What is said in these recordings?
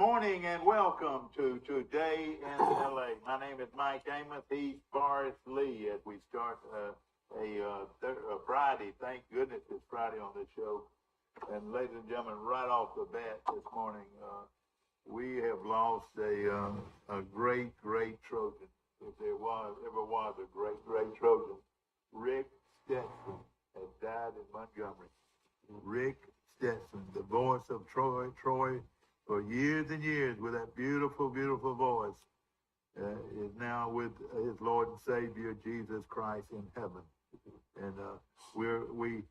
morning and welcome to Today in LA. My name is Mike Amos. He's Forrest Lee as we start a Friday. Thank goodness it's Friday on this show. And ladies and gentlemen, right off the bat this morning, we have lost a great Trojan. If there ever was a great Trojan, Rick Stetson has died in Montgomery. Rick Stetson, the voice of Troy for years and years with that beautiful voice, is now with his Lord and Savior Jesus Christ in heaven. And we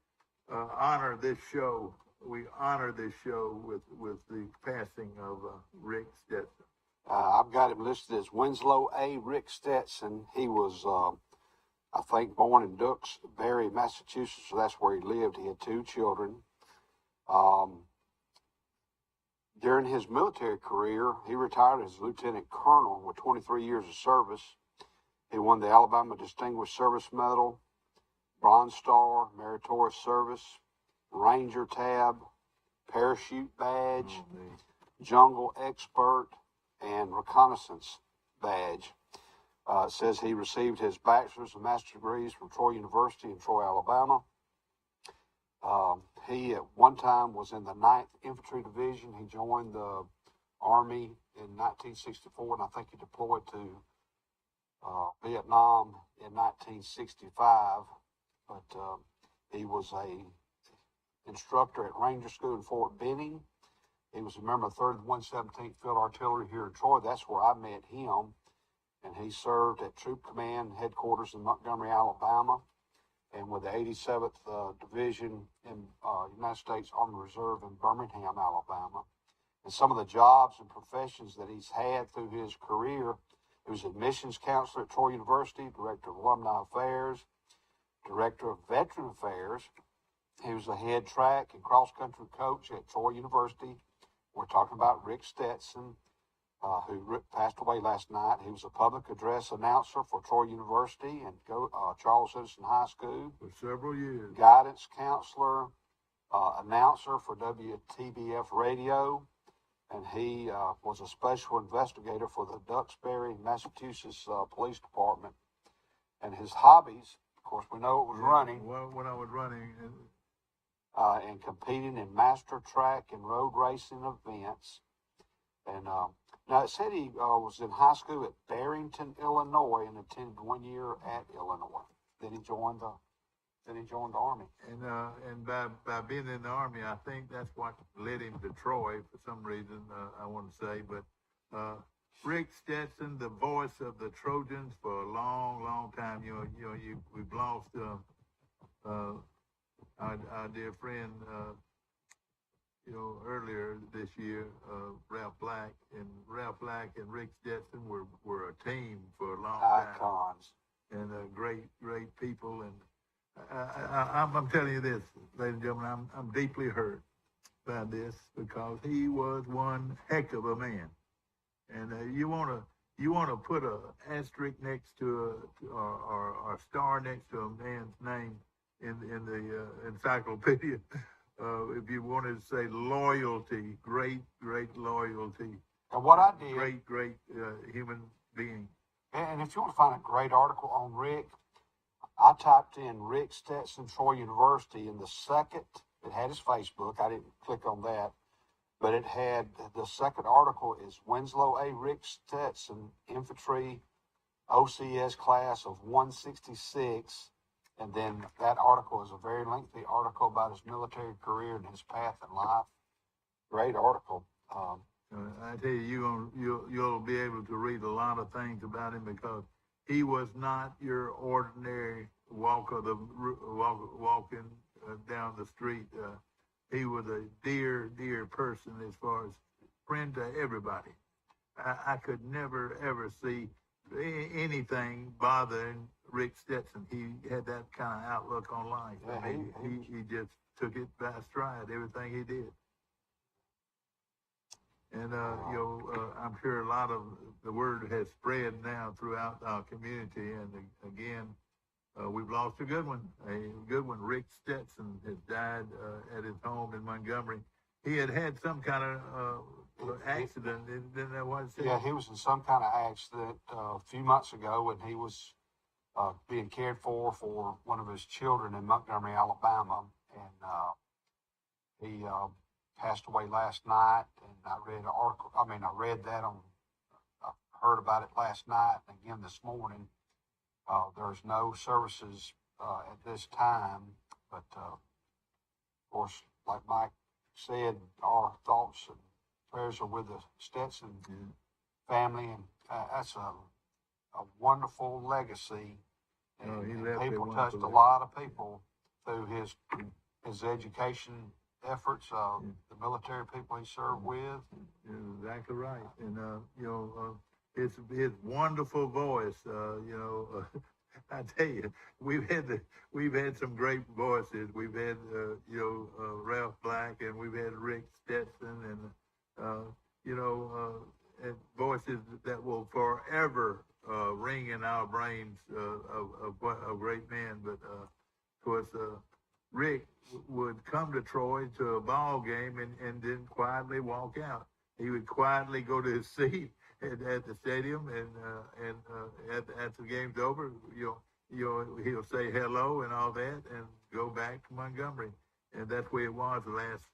honor this show. We honor this show with the passing of Rick Stetson. I've got him listed as Winslow A. Rick Stetson. He was, I think, born in Duxbury, Massachusetts, so that's where he lived. He had 2 children. During his military career, he retired as lieutenant colonel with 23 years of service. He won the Alabama Distinguished Service Medal, Bronze Star, Meritorious Service, Ranger Tab, Parachute Badge, Jungle Expert, and Reconnaissance Badge. It says he received his bachelor's and master's degrees from Troy University in Troy, Alabama. He at one time was in the 9th Infantry Division. He joined the Army in 1964, and I think he deployed to Vietnam in 1965. But he was a instructor at Ranger School in Fort Benning. He was a member of 3rd and 117th Field Artillery here in Troy. That's where I met him. And he served at Troop Command Headquarters in Montgomery, Alabama, and with the 87th Division in United States Army Reserve in Birmingham, Alabama. And some of the jobs and professions that he's had through his career, he was admissions counselor at Troy University, director of alumni affairs, director of veteran affairs. He was the head track and cross-country coach at Troy University. We're talking about Rick Stetson, who passed away last night. He was a public address announcer for Troy University and Charles Edison High School for several years. Guidance counselor, announcer for WTBF Radio, and he was a special investigator for the Duxbury, Massachusetts Police Department. And his hobbies, of course, we know it was running. Well, when I was running. And competing in master track and road racing events. And now it said he was in high school at Barrington, Illinois, and attended 1 year at Illinois. Then he joined the Army. And by being in the Army, I think that's what led him to Troy for some reason. I want to say, but Rick Stetson, the voice of the Trojans for a long time. We've lost our dear friend. Earlier this year, Ralph Black and Rick Stetson were a team for a long time. Icons. And great people. And I'm telling you this, ladies and gentlemen, I'm deeply hurt by this because he was one heck of a man. And you want to put a asterisk next to or a star next to a man's name in the encyclopedia. If you wanted to say loyalty, great loyalty. And what I did. Great human being. And if you want to find a great article on Rick, I typed in Rick Stetson, Troy University, and it had his Facebook. I didn't click on that. But it had, the second article is Winslow A. Rick Stetson, Infantry OCS class of 166. And then that article is a very lengthy article about his military career and his path in life. Great article. I tell you, you'll be able to read a lot of things about him because he was not your ordinary walking down the street. He was a dear person as far as friend to everybody. I could never ever see anything bothering Rick Stetson. He had that kind of outlook on life. Yeah, I mean, he just took it by stride, everything he did. And, I'm sure a lot of the word has spread now throughout our community. And again, we've lost a good one. Rick Stetson has died at his home in Montgomery. He had some kind of accident. Didn't that what it said? Yeah, he was in some kind of accident a few months ago, and he was being cared for one of his children in Montgomery, Alabama, and he passed away last night. And I read an article. I mean, I read that on. I heard about it last night and again this morning. There's no services at this time, but of course, like Mike said, our thoughts and prayers are with the Stetson family, and that's a wonderful legacy. And, He and left a people wonderful touched a legacy. lot of people through his education efforts, the military people he served with. You're exactly right. And his wonderful voice. I tell you, we've had some great voices. We've had Ralph Black, and we've had Rick Stetson, and and voices that will forever ring in our brains of what a great man. But of course, Rick would come to Troy to a ball game and then quietly walk out. He would quietly go to his seat at the stadium, and at the game's over, he'll say hello and all that, and go back to Montgomery. And that's where it was the last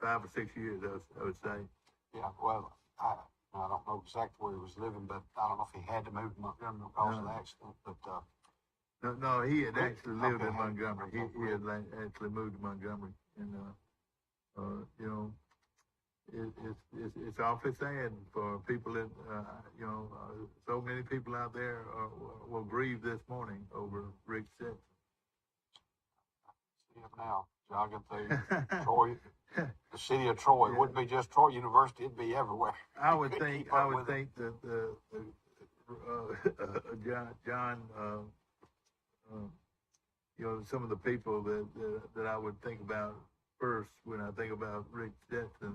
5 or 6 years, I would say. Yeah, well, I don't know exactly where he was living, but I don't know if he had to move to Montgomery because of the accident. But No, he had actually lived okay, in Montgomery. He had actually moved to Montgomery, and it's awfully sad for people that so many people out there will grieve this morning over Rick Stetson. see him now jogging through Troy, the city of Troy. It wouldn't be just Troy University; it'd be everywhere. I would think that John, some of the people that I would think about first when I think about Rick Stetson,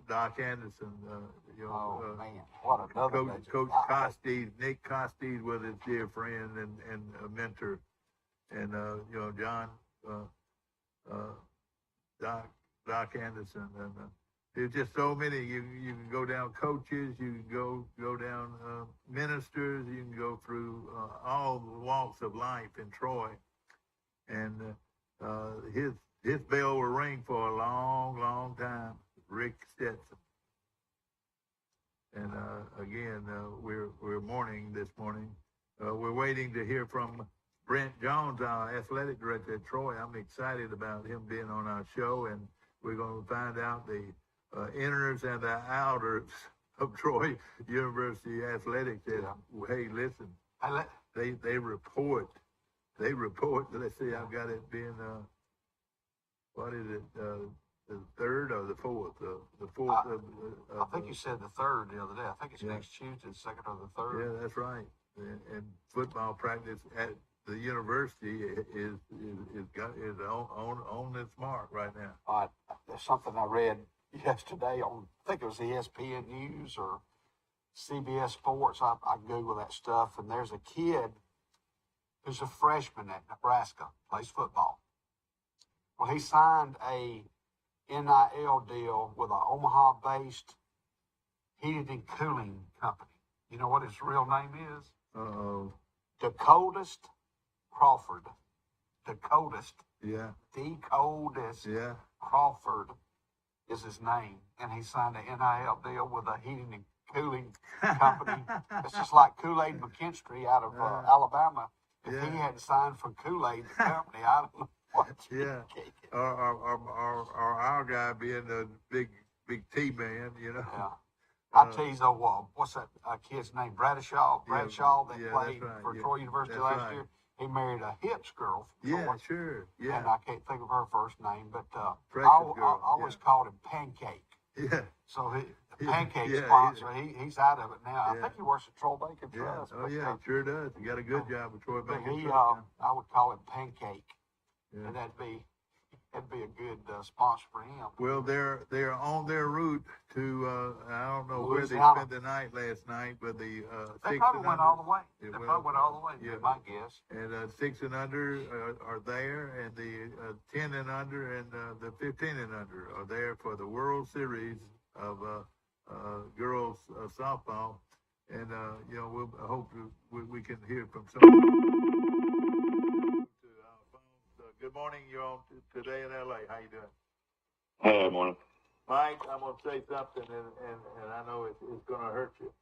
Doc Anderson, Man, what another Coach Costeed, Nick Costeed was his dear friend and a mentor, and John, Doc Anderson, and there's just so many. You can go down coaches, you can go down ministers, you can go through all the walks of life in Troy, and his bell will ring for a long, long time. Rick Stetson. And again, we're mourning this morning. We're waiting to hear from Brent Jones, our athletic director at Troy. I'm excited about him being on our show, and we're going to find out the inners and the outers of Troy University athletics. And, hey, listen, they report. Let's see, I've got it being what is it? The third or the fourth? The fourth. I think you said the third the other day. I think it's next Tuesday, the second or the third. Yeah, that's right. And football practice at the university is on its mark right now. There's something I read yesterday on, I think it was ESPN News or CBS Sports. I Google that stuff, and there's a kid who's a freshman at Nebraska, plays football. Well, he signed a NIL deal with an Omaha-based heating and cooling company. You know what his real name is? Dakotas Crawford. Dakotas. Yeah. Dakotas Crawford is his name. And he signed an NIL deal with a heating and cooling company. It's just like Kool-Aid McKinstry out of Alabama. If he hadn't signed for Kool-Aid, the company, I don't know. Our guy being the big T man, Yeah. I'll tell you though, what's that kid's name? Bradshaw that played for Troy University last year. He married a Hips girl. Sure. Yeah. And I can't think of her first name, but I always called him Pancake. Yeah. So the Pancake sponsor, he's out of it now. I think he works at Troy Bacon Trust. Oh yeah, he sure does. He got a good job with Troy Bacon Trust. I would call him Pancake. Yeah. And that'd be a good sponsor for him. Well, they're on their route to I don't know where they spent the night last night, but the they probably went all the way. They probably went all the way. Yeah, my guess. And 6 and under are there, and the 10 and under and the 15 and under are there for the World Series of girls softball, and we'll hope we can hear from some. Good morning. You're on today in L.A. How you doing? Hey, morning. Mike, I'm going to say something, and I know it's going to hurt you.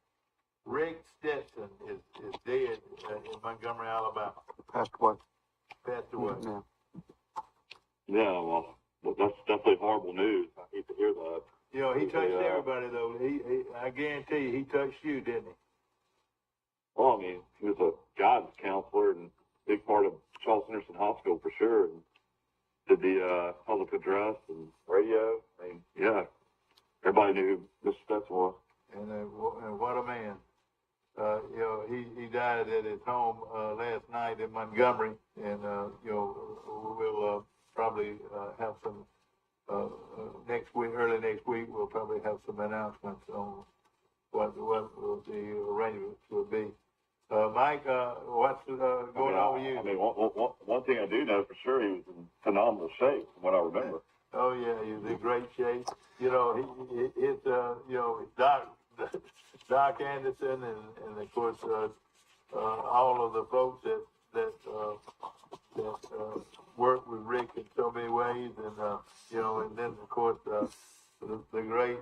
Rick Stetson is dead in Montgomery, Alabama. Passed away. Passed away. Yeah. Yeah, well, that's definitely horrible news. I hate to hear that. He touched everybody, though. I guarantee you, he touched you, didn't he? Well, I mean, he was a guidance counselor and a big part of Charles Henderson Hospital for sure. And did the public address and radio. I mean, yeah, everybody knew who Mr. Stetson was. And what a man. He died at his home last night in Montgomery, and we'll probably have some next week, early next week. We'll probably have some announcements on what the arrangements will be. Mike, what's going on with you? I mean, one thing I do know for sure, he was in phenomenal shape, from what I remember. Oh yeah, he was in great shape. Doc Anderson and of course all of the folks that worked with Rick in so many ways, and then of course the great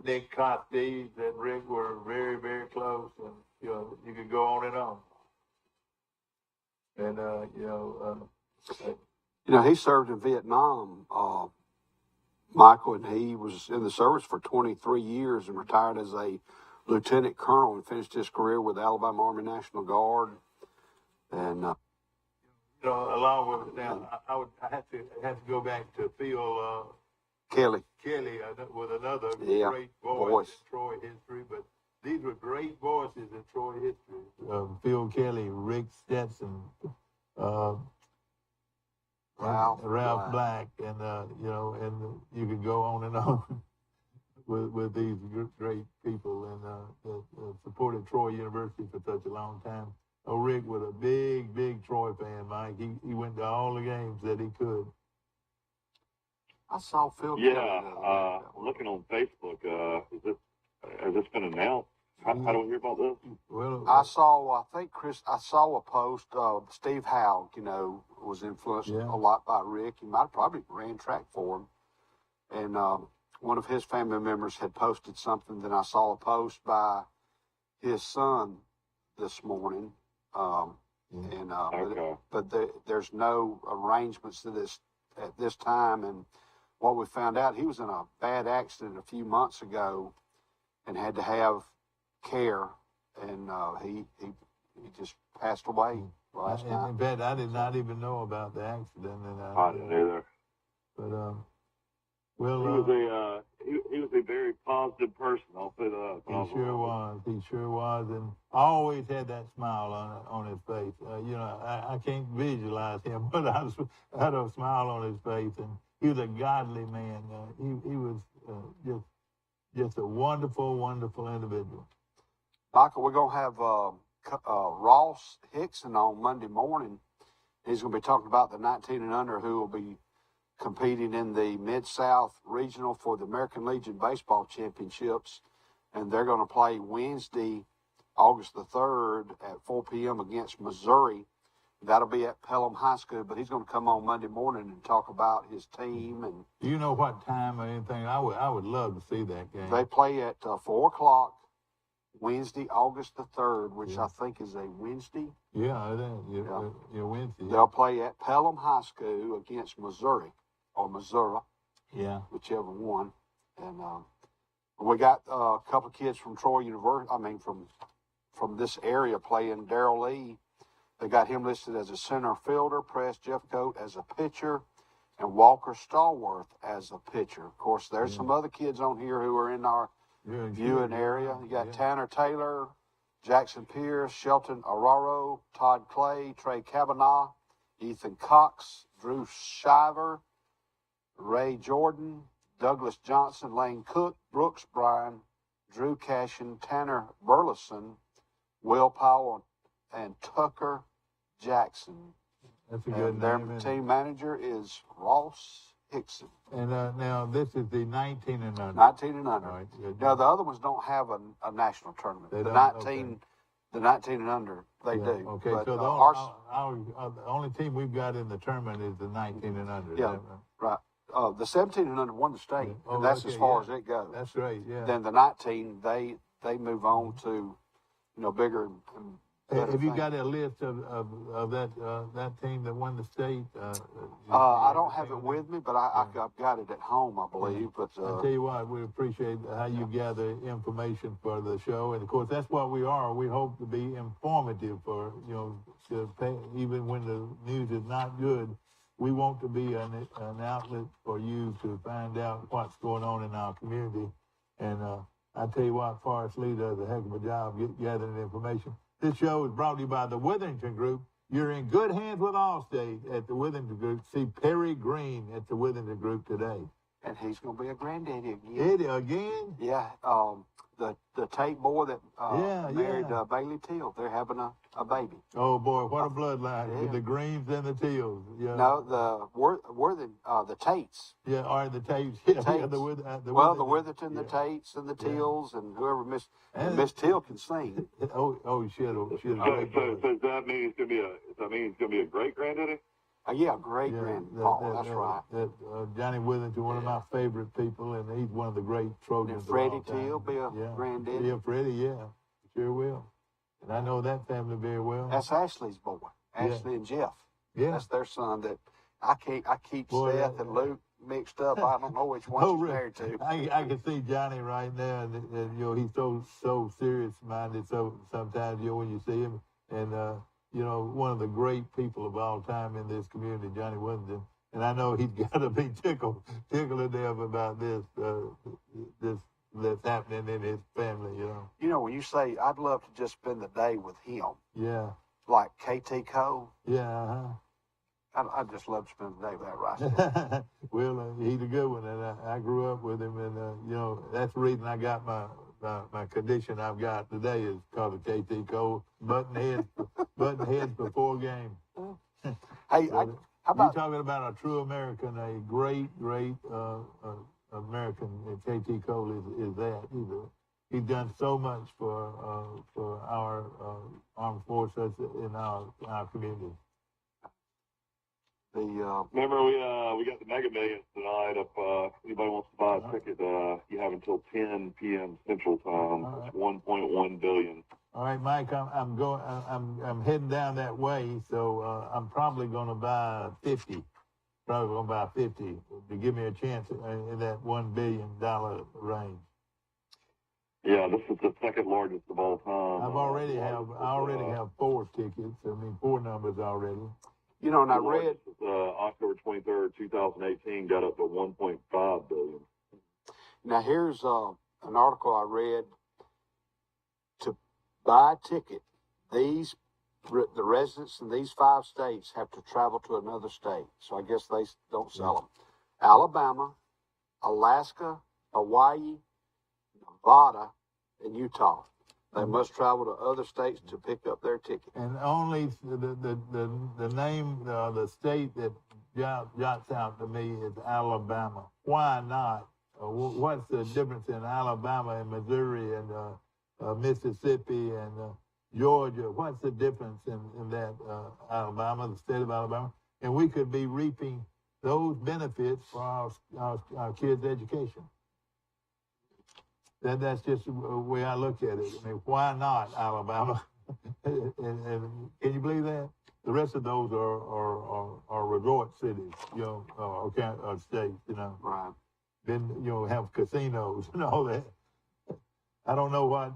Nick Costi and Rick were very, very close, and you could go on and on. And he served in Vietnam, Michael, and he was in the service for 23 years and retired as a lieutenant colonel and finished his career with the Alabama Army National Guard. And along with now, I have to go back to Phil Kelly with another great voice in Troy history, but these were great voices in Troy history. Phil Kelly, Rick Stetson, Ralph Black, and and you could go on and on with these great people, and that supported Troy University for such a long time. Rick was a big Troy fan, Mike. He went to all the games that he could. I saw Phil. Yeah, looking on Facebook, has this been announced? How do we hear about this? Well, I saw a post. Steve Howe, was influenced a lot by Rick. He might have probably ran track for him. And one of his family members had posted something. Then I saw a post by his son this morning. But there's no arrangements to this at this time. And what we found out, he was in a bad accident a few months ago and had to have care, and he just passed away last night. In fact, I did not even know about the accident. And I didn't either. But he was a very positive person. I'll say that. He sure was. He sure was, and always had that smile on his face. I can't visualize him, but I had a smile on his face, and he was a godly man. He was just a wonderful individual. Michael, we're gonna have Ross Hickson on Monday morning. He's gonna be talking about the 19 and under who will be competing in the Mid-South Regional for the American Legion Baseball Championships. And they're going to play Wednesday, August the 3rd at 4 p.m. against Missouri. That'll be at Pelham High School, but he's going to come on Monday morning and talk about his team. And do you know what time or anything? I would love to see that game. They play at 4 o'clock Wednesday, August the 3rd, which I think is a Wednesday. Yeah, it is. Yeah, Wednesday. They'll play at Pelham High School against Missouri. Or Missouri, whichever one. And we got a couple of kids from Troy University. I mean, from this area playing. Darrell Lee, they got him listed as a center fielder. Press Jeffcoat as a pitcher, and Walker Stallworth as a pitcher. Of course, there's some other kids on here who are in our viewing area. You got Tanner Taylor, Jackson Pierce, Shelton Araro, Todd Clay, Trey Kavanaugh, Ethan Cox, Drew Shiver, Ray Jordan, Douglas Johnson, Lane Cook, Brooks Bryan, Drew Cashin, Tanner Burleson, Will Powell, and Tucker Jackson. That's a good name. Their isn't it? team manager is Ross Hickson. And now this is the 19 and under. 19 and under. All right, good. Now the other ones don't have a national tournament. They The don't? 19, Okay. the 19 and under, they Yeah, do. Okay, But, so the only team we've got in the tournament is the 19 and under. Is Yeah. that right? right. The 17 and under won the state, Yeah. Oh, and that's okay, as far yeah. as it goes. That's great, yeah. Then the 19, they move on to, bigger and better Have you things. got a list of that team that won the state? I don't have it with me, but I've got it at home, I believe. But I tell you what, we appreciate how you gather information for the show, and of course that's what we are. We hope to be informative for even when the news is not good. We want to be an outlet for you to find out what's going on in our community. And I tell you what, Forrest Lee does a heck of a job gathering information. This show is brought to you by the Witherington Group. You're in good hands with Allstate at the Witherington Group. See Perry Green at the Witherington Group today. and he's going to be a granddaddy again. Eddie again? Yeah. The Tate boy that married yeah. Bailey Teal, they're having a baby. Oh boy, what a bloodline! Yeah. The Greens and the Teals. Yeah. No, the Tates. Yeah, or the Tates. Yeah, Tates. yeah, the Witherton, yeah. the Tates, and the Teals, and whoever Miss And- Miss Teal can sing. Oh, shit! So does that mean he's gonna be a great granddaddy? Yeah, great grandpa. That's right. Johnny Witherington, one of my favorite people, and he's one of the great Trojans. And Freddie of all time. Teal be a granddaddy. Yeah, Freddie, yeah, sure will. And I know that family very well. That's Ashley's boy, Ashley and Jeff. Yeah. That's their son. That I keep Boy, Seth and Luke mixed up. I don't know which one she's really? married to. I can see Johnny right now, and he's so serious minded. So sometimes when you see him, and one of the great people of all time in this community, Johnny Witherington. And I know he's got to be tickled to death about this that's happening in his family. When you say I'd love to just spend the day with him, Yeah. like KT Cole, Yeah. I'd just love to spend the day with that right. Well, he's a good one, and I grew up with him, and that's the reason I got my condition I've got today is because of KT Cole button heads before game. Hey, So how about you're talking about a true American, a great American? KT Cole is that. He's done so much for our armed forces in our community. Remember we got the Mega Millions tonight. If anybody wants to buy a ticket, you have until 10 p.m. Central Time. All right. It's 1.1 billion. All right, Mike, I'm heading down that way, so I'm probably going to buy 50. Probably going to buy 50 to give me a chance in that $1 billion range. Yeah, this is the second largest of all time. I already have 4 tickets. 4 numbers already. and I read October 23rd, 2018, got up to 1.5 billion. now here's an article I read. To buy a ticket, the residents in these 5 states have to travel to another state. So I guess they don't sell them. Alabama, Alaska, Hawaii, Nevada, and Utah. They must travel to other states to pick up their ticket. And only the name, the state that jots out to me is Alabama. Why not? What's the difference in Alabama and Missouri and Mississippi and Georgia? What's the difference in that Alabama, the state of Alabama? And we could be reaping those benefits for our kids' education. That's just the way I look at it. Why not Alabama? and can you believe that? The rest of those are resort cities, or states, Right. Then have casinos and all that. I don't know why.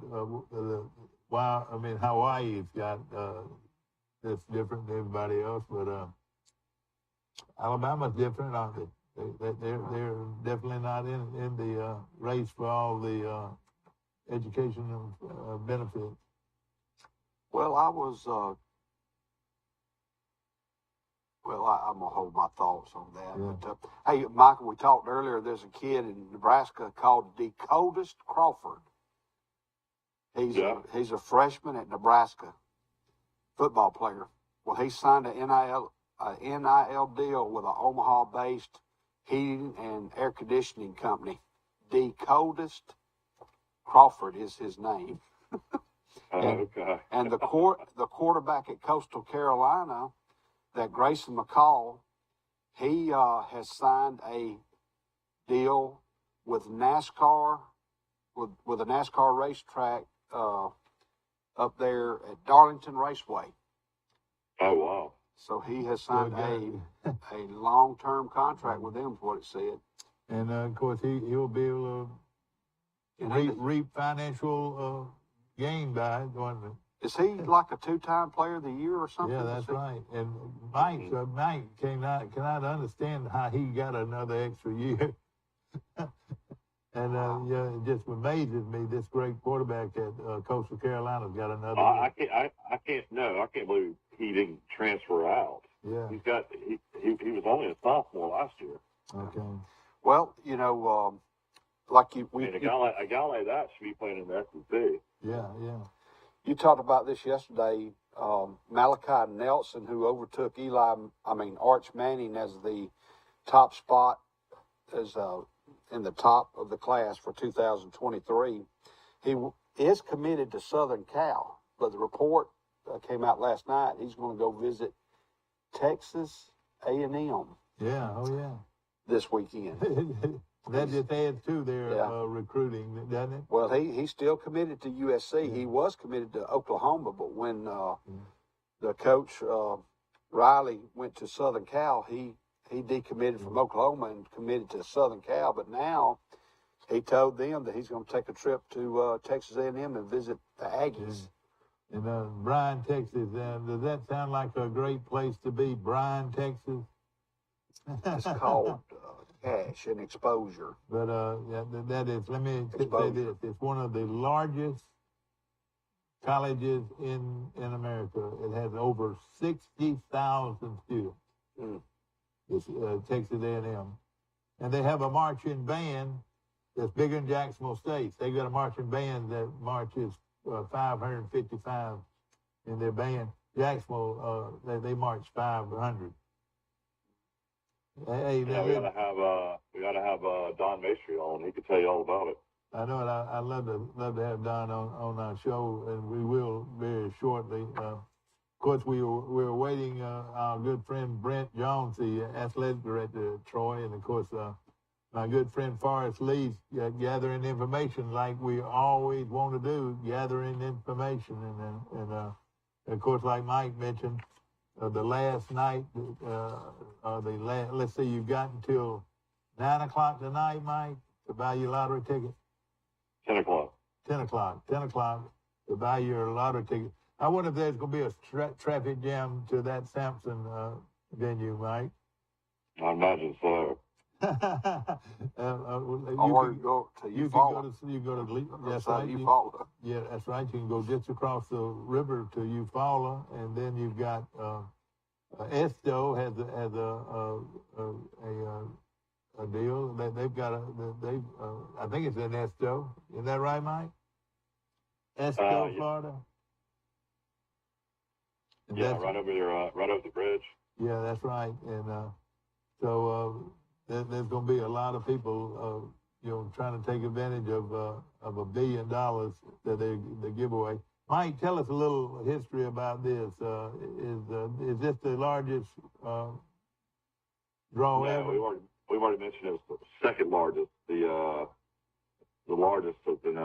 Hawaii's got that's different than everybody else, but Alabama's different, aren't they? They're definitely not in the race for all the education benefits. Well, I was. I'm gonna hold my thoughts on that. Yeah. But hey, Michael, we talked earlier. There's a kid in Nebraska called Decodist Crawford. He's a freshman at Nebraska, football player. Well, he signed an NIL deal with an Omaha-based Heating and Air Conditioning Company. The Coldest Crawford is his name. Okay. And the quarterback at Coastal Carolina, that Grayson McCall, he has signed a deal with NASCAR, with a NASCAR racetrack up there at Darlington Raceway. Oh, wow. So he has signed a long-term contract with them, is what it said. And of course, he'll be able to reap financial gain by it. Is he like a two-time player of the year or something? Yeah, that's right. And Mike cannot understand how he got another extra year. And yeah, it just amazes me. This great quarterback at Coastal Carolina's got another. I can't believe he didn't transfer out. Yeah, he was only a sophomore last year. okay. Well, like A guy like that should be playing in the SEC. Yeah. you talked about this yesterday. Malachi Nelson, who overtook Arch Manning as the top spot, as in the top of the class for 2023. He is committed to Southern Cal, but the report came out last night. He's going to go visit Texas A&M. Yeah, oh yeah. This weekend. That just adds to their recruiting, doesn't it? Well, he's still committed to USC. He was committed to Oklahoma, but when the coach Riley went to Southern Cal, he decommitted from Oklahoma and committed to Southern Cal. But now he told them that he's going to take a trip to Texas A&M and visit the Aggies. And Bryan, Texas. Does that sound like a great place to be, Bryan, Texas? It's called cash and exposure. But that is, let me say this, it's one of the largest colleges in America. It has over 60,000 students. It's Texas A&M. And they have a marching band that's bigger than Jacksonville State. They got a marching band that marches 555 in their band. Jacksonville, they march 500. Hey, we gotta have Don Maestri on. He could tell you all about it. I know it. I'd love to have Don on our show, and we will very shortly. Of course, we were waiting our good friend Brent Jones, the athletic director at Troy, and of course my good friend Forrest Lee's gathering information like we always want to do, gathering information, and of course, like Mike mentioned. The last night, let's say you've got until 9 o'clock tonight, Mike, to buy your lottery ticket. 10 o'clock. 10 o'clock. 10 o'clock to buy your lottery ticket. I wonder if there's going to be a traffic jam to that Sampson venue, Mike. I imagine so. You go to Eufaula. You go to that's right. Eufaula. Yeah, that's right. You can go just across the river to Eufaula, and then you've got Esto has a deal. They've got I think it's in Esto. Is that right, Mike? Esto, Florida. And yeah, right over there, right over the bridge. Yeah, that's right. And so there's going to be a lot of people, trying to take advantage of $1 billion that they give away. Mike, tell us a little history about this. Is this the largest draw ever? We've already mentioned it was the second largest. The largest has been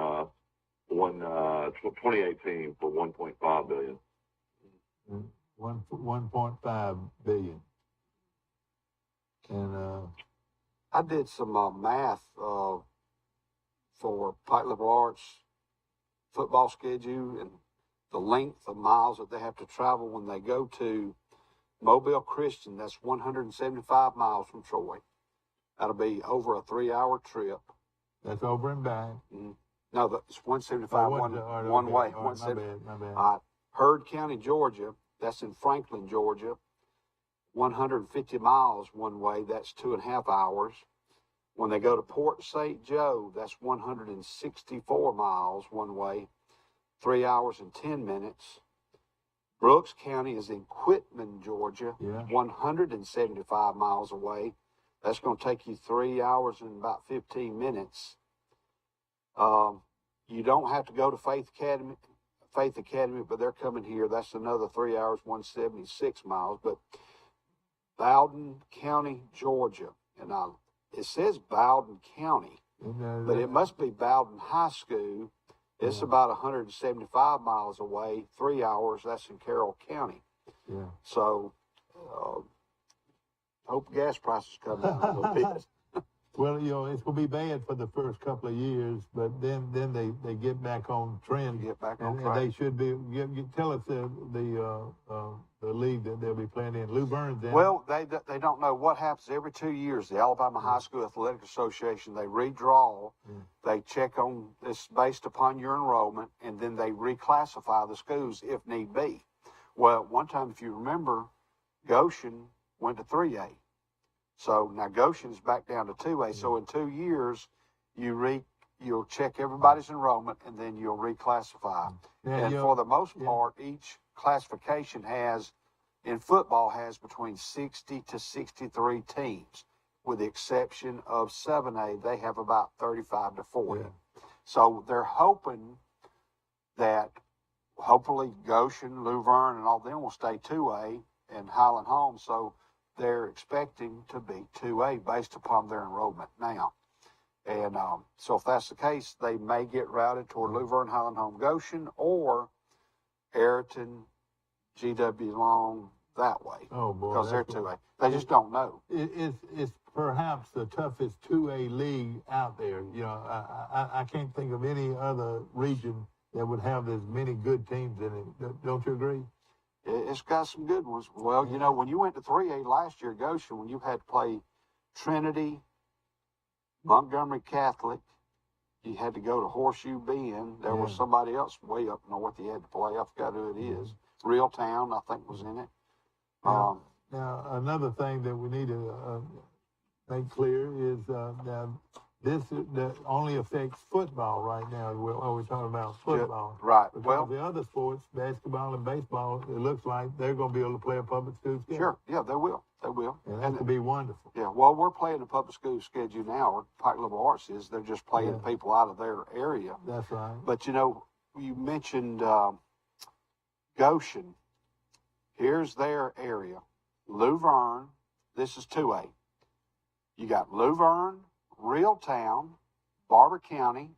2018 for $1.5 billion. 1.5 billion. And I did some math for Pike Liberal Arts football schedule and the length of miles that they have to travel when they go to Mobile Christian. That's 175 miles from Troy. That'll be over a 3-hour trip. That's over and back. No, it's 175 one way. 175. My bad. Heard County, Georgia. That's in Franklin, Georgia. 150 miles one way. That's 2.5 hours. When they go to Port St. Joe, that's 164 miles one way, 3 hours and 10 minutes. Brooks County is in Quitman, Georgia, 175 miles away, That's going to take you 3 hours and about 15 minutes. You don't have to go to Faith Academy, but they're coming here. That's another 3 hours, 176 miles. But Bowden County, Georgia, and it says Bowden County, but it must be Bowden High School. It's about 175 miles away, 3 hours. That's in Carroll County. Yeah. So, hope gas prices come down a little bit. Well, it's going to be bad for the first couple of years, but then they get back on trend. Get back on and track. they should be. Tell us the league that they'll be playing in. Lou Burns. Well, they don't know what happens every 2 years. The Alabama High School Athletic Association, they redraw. They check on this based upon your enrollment, and then they reclassify the schools if need be. Well, one time, if you remember, Goshen went to 3A. So now Goshen's back down to 2A. So in 2 years, you'll check everybody's enrollment, and then you'll reclassify. And for the most part, each classification in football has between 60 to 63 teams, with the exception of 7A. They have about 35 to 40. So they're hoping that hopefully Goshen, Luverne, and all them will stay 2A and Highland Home. So they're expecting to be 2A based upon their enrollment now. And so if that's the case, they may get routed toward Luverne, Highland Home, Goshen, or Ayrton, GW Long that way. Oh, boy. Because they're 2A. They just don't know. It's perhaps the toughest 2A league out there. I can't think of any other region that would have as many good teams in it. Don't you agree? It's got some good ones. Well, when you went to 3A last year, Goshen, when you had to play Trinity, Montgomery Catholic, you had to go to Horseshoe Bend. There was somebody else way up north you had to play. I forgot who it is. Reeltown, I think, was in it. Now, another thing that we need to make clear is now this that only affects football right now. We're talking about football. Right. Because Well, the other sports, basketball and baseball, it looks like they're going to be able to play a public school schedule. sure. Yeah, they will. They will. And that could be wonderful. Yeah, well, we're playing a public school schedule now, or Pike Liberal Arts is. They're just playing people out of their area. That's right. But, you mentioned Goshen. Here's their area. Luverne, this is 2A. You got Luverne, Reeltown, Barber County.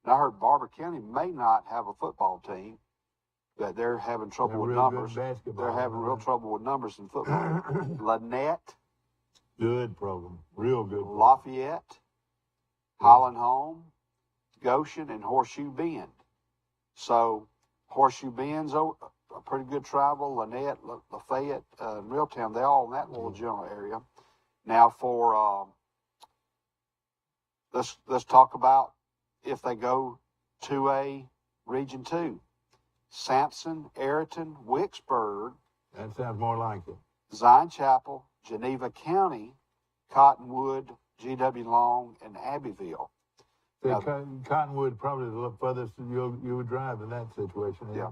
And I heard Barber County may not have a football team, but they're having trouble with numbers. They're having real trouble with numbers in football. Lynette. Good program. Real good program. Lafayette, Highland Home, Goshen, and Horseshoe Bend. So Horseshoe Bend's a pretty good travel. Lynette, Lafayette, and Reeltown, they're all in that little general area. Now for let's talk about if they go to a Region 2. Sampson, Ayrton, Wicksburg. That sounds more like it. Zion Chapel, Geneva County, Cottonwood, G.W. Long, and Abbeville. Cottonwood probably the furthest you would drive in that situation. Yeah.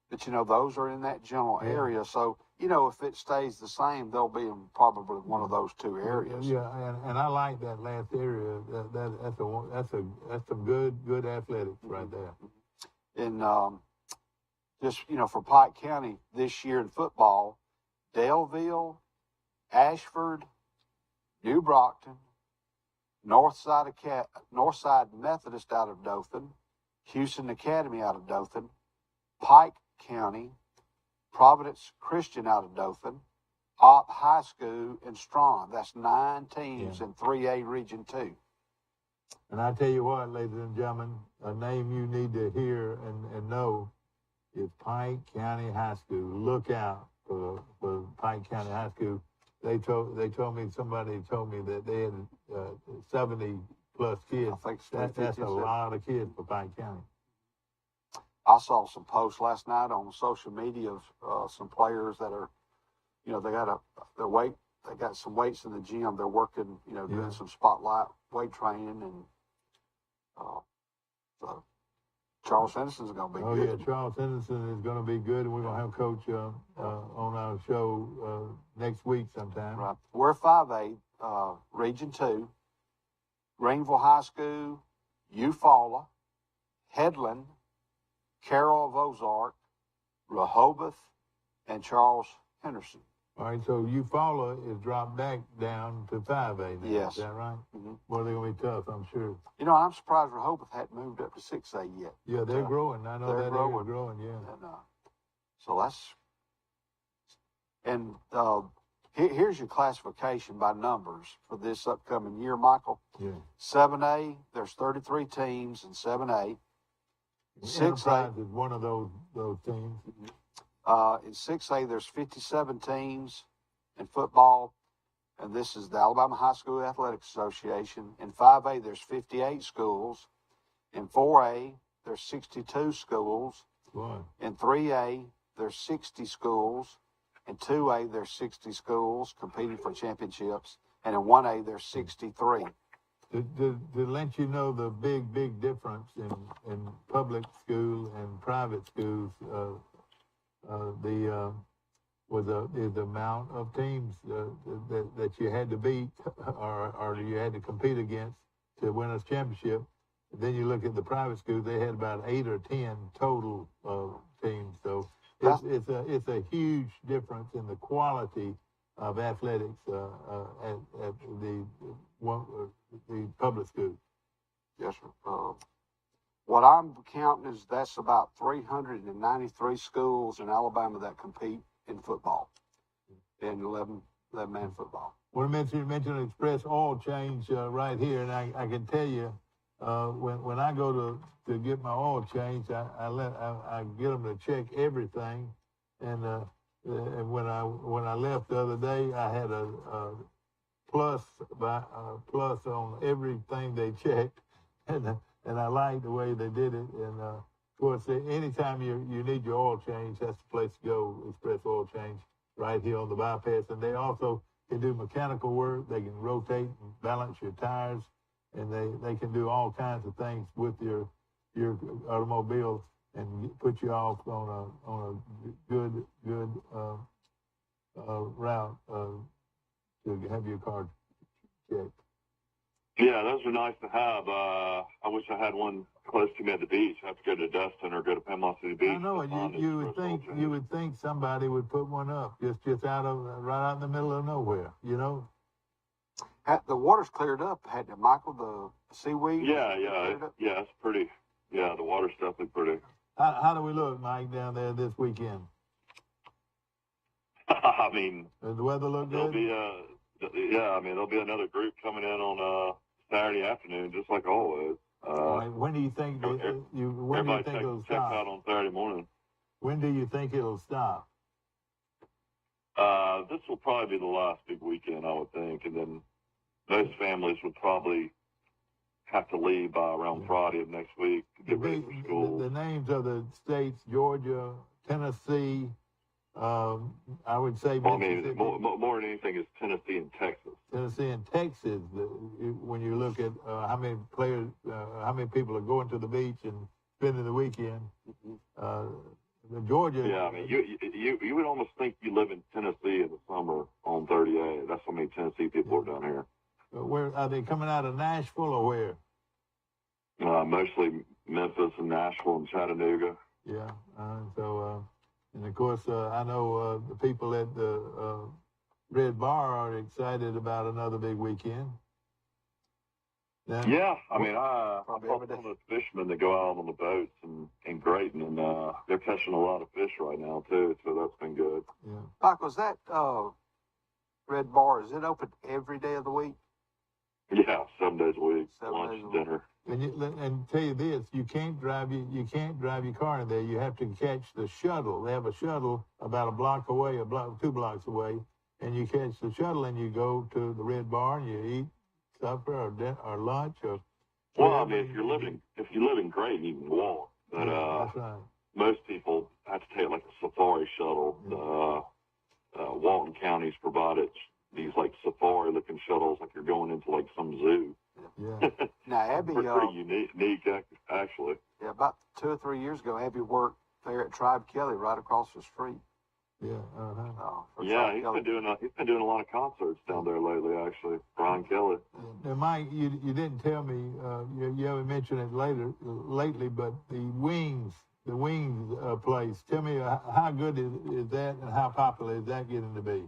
But, those are in that general area. So, if it stays the same, they'll be in probably one of those two areas. Yeah, and I like that last area. That's some good athletics right there. And just, for Pike County this year in football, Daleville, Ashford, New Brockton, Northside Methodist out of Dothan, Houston Academy out of Dothan, Pike County, Providence Christian out of Dothan, Opp High School, and Strawn. That's 9 teams in 3A Region 2. And I tell you what, ladies and gentlemen, a name you need to hear and know is Pike County High School. Look out for Pike County High School. Somebody told me that they had 70 plus kids. I think that's a lot of kids for Pike County. I saw some posts last night on social media of some players that are, they got some weights in the gym. They're working, doing some spotlight weight training, and so Charles Henderson's going to be good. Oh, yeah, Charles Henderson is going to be good, and we're going to have Coach on our show next week sometime. Right. We're 5A. Region 2, Greenville High School, Eufaula, Headland, Carroll of Ozark, Rehoboth, and Charles Henderson. All right, so Eufaula is dropped back down to 5A now. Yes. Is that right? Mm-hmm. Well, they're going to be tough, I'm sure. You know, I'm surprised Rehoboth hadn't moved up to 6A yet. Yeah, they're growing. I know they're that growing. area's growing, yeah. And, so that's, and here's your classification by numbers for this upcoming year, Michael. Yeah. 7A, there's 33 teams in 7A. 6A Enterprise is one of those teams. In 6A, there's 57 teams in football, and this is the Alabama High School Athletic Association. In 5A, there's 58 schools. In 4A, there's 62 schools. Boy. In 3A, there's 60 schools. In 2A, there's 60 schools competing for championships. And in 1A, there's 63. To let you know the big difference in public school and private schools, is the amount of teams that you had to beat or you had to compete against to win a championship. Then you look at the private schools; they had about 8 or 10 total teams. So it's a huge difference in the quality of athletics at the public schools. Yes, sir. What I'm counting is that's about 393 schools in Alabama that compete in football, in 11-man football. Well, you mentioned Express Oil Change right here, and I can tell you, when I go to get my oil changed, I get them to check everything, and when I left the other day, I had a plus on everything they checked, and I like the way they did it. And of course, anytime you need your oil change, that's the place to go. Express Oil Change right here on the bypass, and they also can do mechanical work. They can rotate and balance your tires, and they can do all kinds of things with your automobile and put you off on a good route to have your car checked. Yeah, those are nice to have. I wish I had one close to me at the beach. I have to go to Destin or go to Panama City Beach. I know it. You would think somebody would put one up just right out in the middle of nowhere. You know. The water's cleared up, hadn't it, Michael? The seaweed. Yeah, it's pretty. Yeah, the water's definitely pretty. How do we look, Mike, down there this weekend? I mean, does the weather look good? There'll be another group coming in on Saturday afternoon, just like always. When do you think it'll checks out on Saturday morning. When do you think it'll stop? This will probably be the last big weekend, I would think, and then most families would probably have to leave by around Friday of next week to get ready for school. The names of the states: Georgia, Tennessee. I would say. Well, I mean, more than anything is Tennessee and Texas. Tennessee and Texas. When you look at how many players, how many people are going to the beach and spending the weekend, Georgia. Yeah, I mean, you would almost think you live in Tennessee in the summer on 30A. That's how many Tennessee people are down here. Where are they coming out of Nashville or where? Mostly Memphis and Nashville and Chattanooga. Yeah. And of course, I know the people at the Red Bar are excited about another big weekend. Yeah, I mean, I talked to some of the fishermen that go out on the boats in Grayton, and they're catching a lot of fish right now, too, so that's been good. Yeah. Michael, is that Red Bar, is it open every day of the week? Yeah, 7 days a week, 7 lunch, days a dinner. And tell you this, you can't drive your car in there. You have to catch the shuttle. They have a shuttle about a block away, 2 blocks away, and you catch the shuttle and you go to the Red Bar and you eat supper or lunch or. Well, I mean, if you live in Grayton, you can walk, but that's right. Most people have to take like a safari shuttle. Walton County's provided these like safari-looking shuttles, like you're going into like some zoo. Yeah. Now, Abby, pretty unique, actually. Yeah, about 2 or 3 years ago, Abby worked there at Tribe Kelly, right across the street. Yeah. for Yeah, Sean he's Kelly. been doing a lot of concerts down there lately. Actually, Brian Kelly. Now, Mike, you didn't tell me. You haven't mentioned it lately, but the Wings place. Tell me how good is that, and how popular is that getting to be?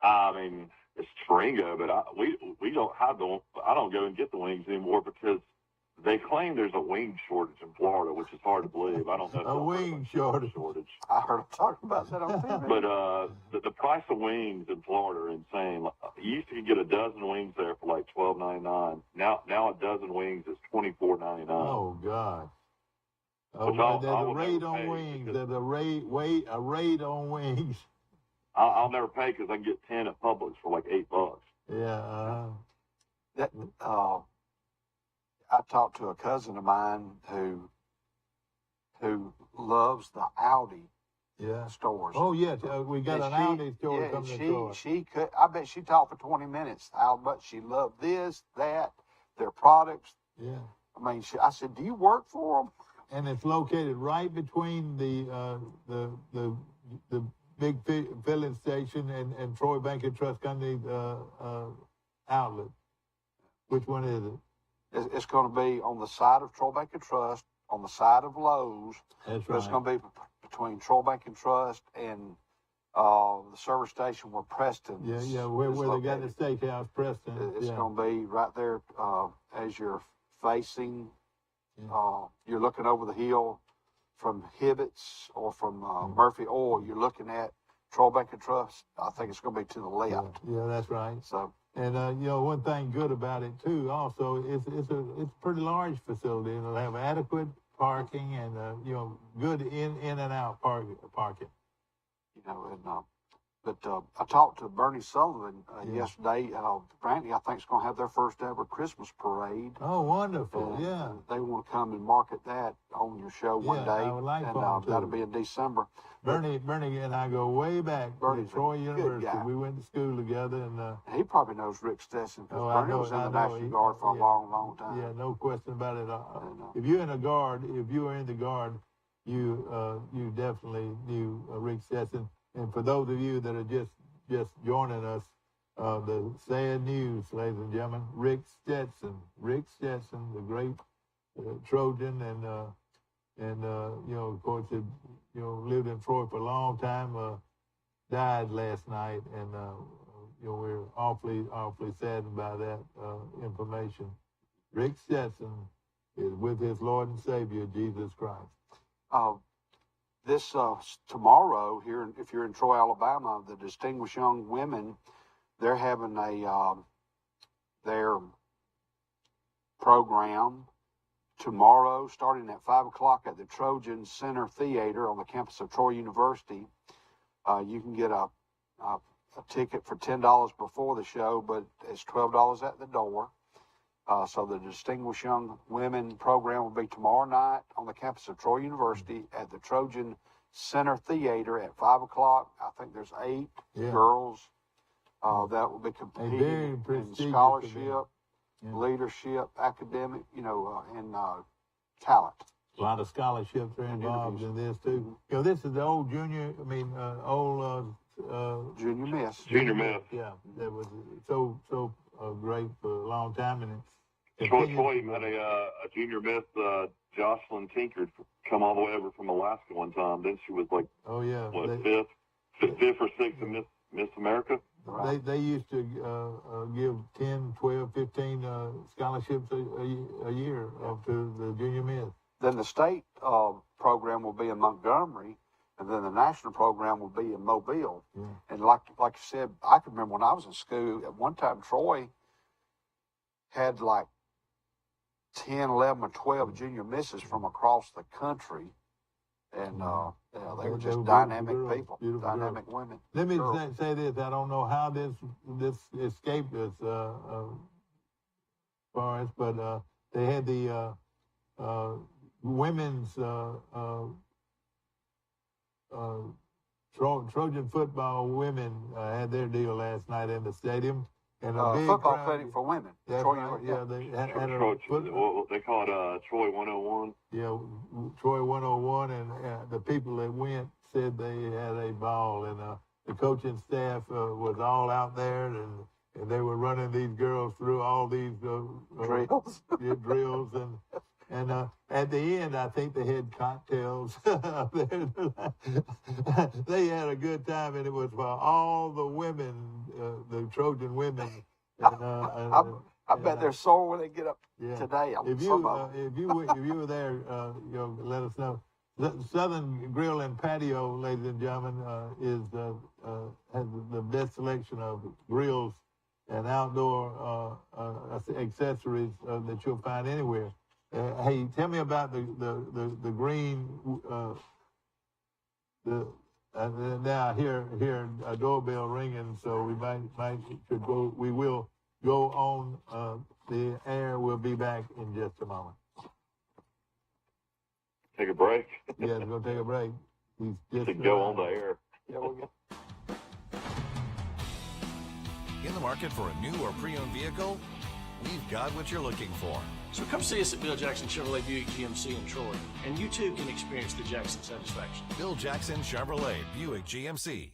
I mean, it's Tringo, but I don't go and get the wings anymore because they claim there's a wing shortage in Florida, which is hard to believe. I don't know if A y'all heard wing about the shortage. I heard him talking about that on TV. But the price of wings in Florida are insane. Like, you used to get a dozen wings there for like $12.99. Now a dozen wings is $24.99. Oh God! Which There's I a will raid never on pay wings. because- There's a raid on wings. I'll never pay because I can get 10 at Publix for like $8. Yeah. That I talked to a cousin of mine who loves the Audi Yeah. stores. Oh yeah, we got And an Audi store coming to Troy. she could. I bet she talked for 20 minutes how much she loved this, that, their products. Yeah. I mean, I said, "Do you work for them?" And it's located right between the big filling station and Troy Bank and Trust Company outlet. Which one is it? It's going to be on the side of Troy Bank and Trust, on the side of Lowe's. That's But it's right. going to be between Troy Bank and Trust and the service station where Preston. Yeah, where they got the steakhouse, Preston. It's going to be right there as you're facing. You're looking over the hill from Hibbett's or from Murphy Oil. You're looking at Troy Bank and Trust. I think it's going to be to the left. Yeah, that's right. So. And one thing good about it too, also, it's a pretty large facility, and it'll have adequate parking and good in and out parking. But I talked to Bernie Sullivan yesterday. Brantley, I think, is going to have their first ever Christmas parade. Oh, wonderful! Yeah, they want to come and market that on your show one day. I would like and for them to. That'll be in December. Bernie and I go way back to Troy University. Guy. We went to school together, and he probably knows Rick Stetson because Bernie was in the National Guard for a long, long time. Yeah, no question about it. If you're in the Guard, you definitely knew Rick Stetson. And for those of you that are just joining us, the sad news, ladies and gentlemen, Rick Stetson, the great Trojan, and of course, lived in Troy for a long time, died last night, and we're awfully saddened by that information. Rick Stetson is with his Lord and Savior Jesus Christ. This tomorrow here, if you're in Troy, Alabama, the Distinguished Young Women, they're having their program tomorrow, starting at 5:00 at the Trojan Center Theater on the campus of Troy University. You can get a ticket for $10 before the show, but it's $12 at the door. So the Distinguished Young Women program will be tomorrow night on the campus of Troy University at the Trojan Center Theater at 5:00. I think there's 8 girls that will be competing in scholarship, leadership, academic, and talent. A lot of scholarships are involved in this too. This is the old junior. Junior Miss. Junior Miss. Yeah, that was so great for a long time, and it Troy had a junior miss, Jocelyn Tinkard, come all the way over from Alaska one time. Then she was like, fifth or sixth in Miss America. They used to give 10, 12, 15 scholarships a year to the junior miss. Then the state program will be in Montgomery, and then the national program will be in Mobile. Yeah. And like you said, I can remember when I was in school, at one time Troy had like 10, 11, or 12 junior misses from across the country. And they were just dynamic people, dynamic women. Let me say this. I don't know how this escaped us, Forrest, but they had the women's Trojan football women had their deal last night in the stadium. and a big football crowd. clinic for women. That's Troy, right. Yeah, they had a What they call it, Troy 101. Yeah, Troy 101, and the people that went said they had a ball, and the coaching staff was all out there, and they were running these girls through all these Drills. drills, and at the end, I think they had cocktails. They had a good time, and it was for all the women, the Trojan women. And, I bet they're sore when they get up today. If you were there, let us know. The Southern Grill and Patio, ladies and gentlemen, has the best selection of grills and outdoor accessories that you'll find anywhere. Hey, tell me about the green. Now I hear a doorbell ringing, so we should go. We will go on the air. We'll be back in just a moment. Take a break. Yeah, we're gonna take a break. He's just To go on the air. Yeah, we'll get. In the market for a new or pre-owned vehicle? We've got what you're looking for. So come see us at Bill Jackson Chevrolet Buick GMC in Troy, and you too can experience the Jackson satisfaction. Bill Jackson Chevrolet Buick GMC.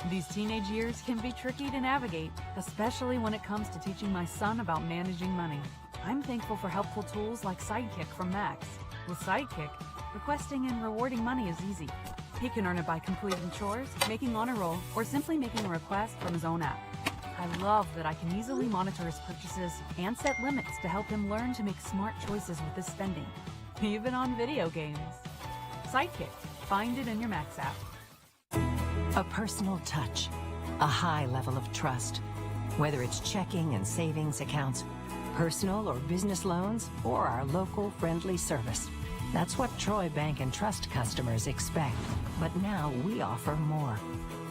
These teenage years can be tricky to navigate, especially when it comes to teaching my son about managing money. I'm thankful for helpful tools like Sidekick from Max. With Sidekick, requesting and rewarding money is easy. He can earn it by completing chores, making honor roll, or simply making a request from his own app. I love that I can easily monitor his purchases and set limits to help him learn to make smart choices with his spending, even on video games. Sidekick, find it in your Max app. A personal touch, a high level of trust. Whether it's checking and savings accounts, personal or business loans, or our local friendly service. That's what Troy Bank and Trust customers expect. But now we offer more.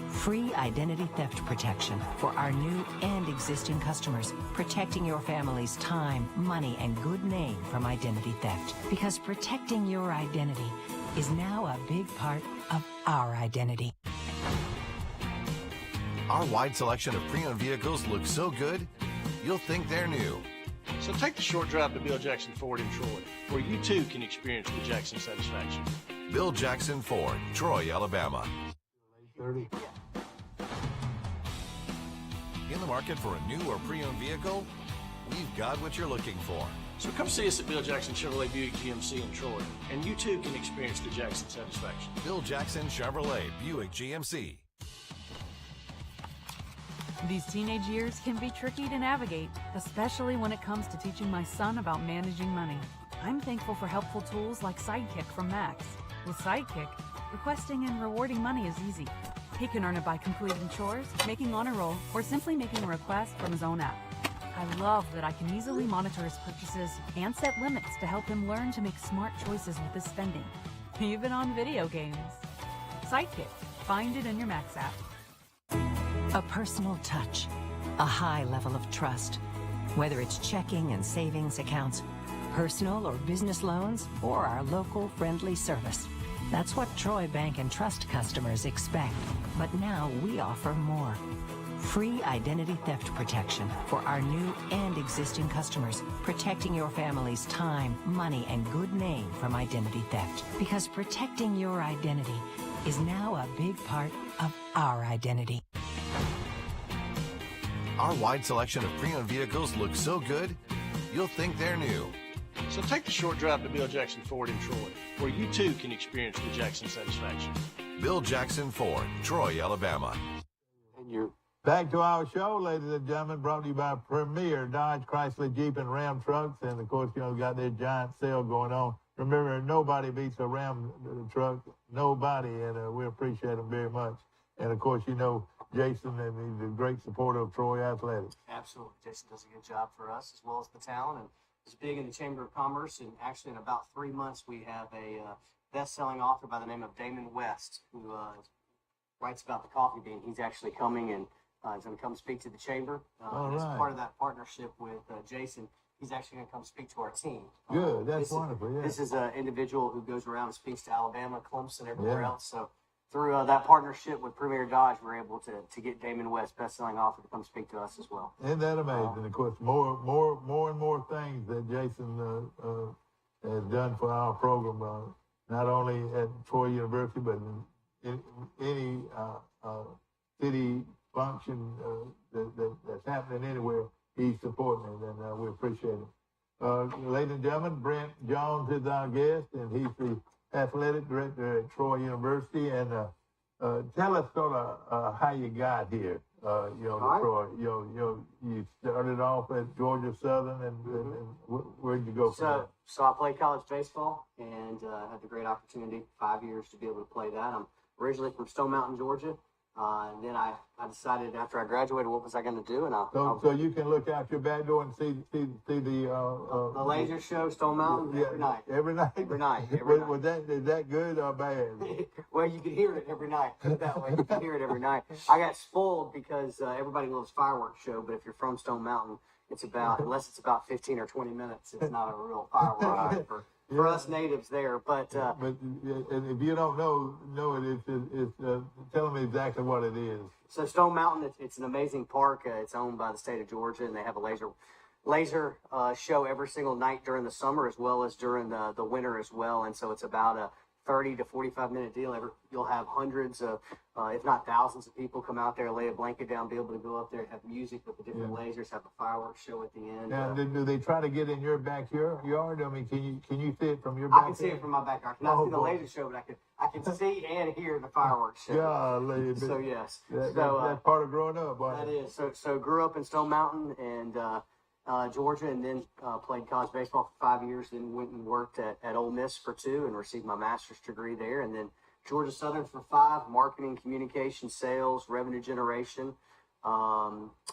Free identity theft protection for our new and existing customers, protecting your family's time, money, and good name from identity theft. Because protecting your identity is now a big part of our identity. Our wide selection of pre-owned vehicles looks so good, you'll think they're new. So take the short drive to Bill Jackson Ford in Troy, where you too can experience the Jackson satisfaction. Bill Jackson Ford, Troy, Alabama. 30. In the market for a new or pre-owned vehicle? We've got what you're looking for. So come see us at Bill Jackson Chevrolet Buick GMC in Troy, and you too can experience the Jackson satisfaction. Bill Jackson Chevrolet Buick GMC. These teenage years can be tricky to navigate, especially when it comes to teaching my son about managing money. I'm thankful for helpful tools like Sidekick from Max. With Sidekick, requesting and rewarding money is easy. He can earn it by completing chores, making honor roll, or simply making a request from his own app. I love that I can easily monitor his purchases and set limits to help him learn to make smart choices with his spending, even on video games. Sidekick, find it in your Max app. A personal touch, a high level of trust. Whether it's checking and savings accounts, personal or business loans, or our local friendly service. That's what Troy Bank and Trust customers expect. But now we offer more. Free identity theft protection for our new and existing customers, protecting your family's time, money, and good name from identity theft. Because protecting your identity is now a big part of our identity. Our wide selection of pre-owned vehicles looks so good, you'll think they're new. So take the short drive to Bill Jackson Ford in Troy, where you too can experience the Jackson satisfaction. Bill Jackson Ford, Troy, Alabama. And you're Back to our show, ladies and gentlemen, brought to you by Premier Dodge, Chrysler, Jeep, and Ram trucks. And, of course, got their giant sale going on. Remember, nobody beats a Ram truck. Nobody. And we appreciate them very much. And, of course, Jason, and he's a great supporter of Troy Athletics. Absolutely. Jason does a good job for us as well as the town. And he's big in the Chamber of Commerce. And actually, in about 3 months, we have a best-selling author by the name of Damon West, who writes about the coffee bean. He's actually coming and he's going to come speak to the chamber. As part of that partnership with Jason, he's actually going to come speak to our team. Good, that's wonderful. Yeah. This is an individual who goes around and speaks to Alabama, Clemson, everywhere else. So through that partnership with Premier Dodge, we're able to get Damon West, best-selling author, to come speak to us as well. Isn't that amazing? Of course, more and more things that Jason has done for our program, not only at Troy University, but in any city function that's happening anywhere, he's supporting it, and we appreciate it. Ladies and gentlemen, Brent Jones is our guest, and he's the athletic director at Troy University. And tell us sort of how you got here. Troy. You started off at Georgia Southern, and where'd you go from there? So I played college baseball and had the great opportunity, 5 years, to be able to play that. I'm originally from Stone Mountain, Georgia. And then I decided after I graduated, what was I going to do? And so you can look out your back door and see the laser show, Stone Mountain, every night. Every night. Every night. Is that good or bad? Well, you can hear it every night. Put it that way, you can hear it every night. I got spoiled because everybody loves fireworks show, but if you're from Stone Mountain, unless it's about 15 or 20 minutes, it's not a real firework for us natives there. But if you don't know it, tell me exactly what it is. So Stone Mountain, it's an amazing park. It's owned by the state of Georgia, and they have a laser show every single night during the summer as well as during the winter as well. And so it's about a 30 to 45-minute deal. You'll have hundreds of, if not thousands of people come out there, lay a blanket down, be able to go up there, have music with the different lasers, have a fireworks show at the end. Now, do they try to get in your backyard? I mean, can you see it from your backyard? I can see it from my backyard. I cannot see the laser show, but I can see and hear the fireworks show. Golly, so yes, that's part of growing up. That is. So grew up in Stone Mountain and Georgia, and then played college baseball for 5 years. Then went and worked at Ole Miss for 2 and received my master's degree there. And then Georgia Southern for 5, marketing, communication, sales, revenue generation,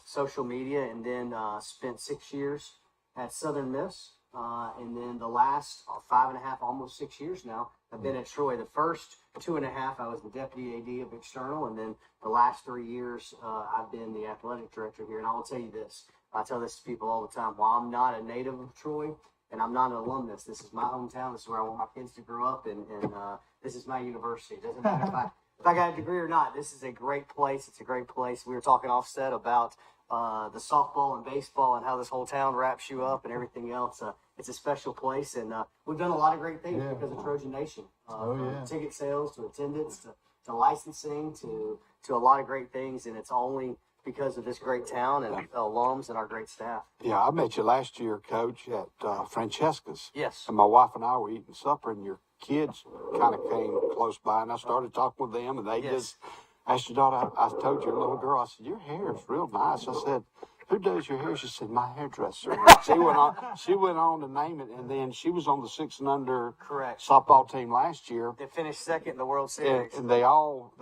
social media, and then spent 6 years at Southern Miss. And then the last 5.5, almost 6 years now, I've been at Troy. The first 2.5, I was the deputy AD of external, and then the last 3 years, I've been the athletic director here. And I will tell you this, I tell this to people all the time, while I'm not a native of Troy, and I'm not an alumnus, this is my hometown, this is where I want my kids to grow up, and this is my university. It doesn't matter if I got a degree or not. This is a great place. It's a great place. We were talking offset about the softball and baseball and how this whole town wraps you up and everything else. It's a special place, and we've done a lot of great things because of Trojan Nation. From ticket sales to attendance to licensing to a lot of great things, and it's only because of this great town and alums and our great staff. Yeah, I met you last year, Coach, at Francesca's. Yes. And my wife and I were eating supper, and your kids kind of came close by, and I started talking with them, and they just asked your daughter, I told your little girl, I said, your hair is real nice. I said, who does your hair? She said, my hairdresser. She went on to name it, and then she was on the 6 and under softball team last year. They finished second in the World Series. And they all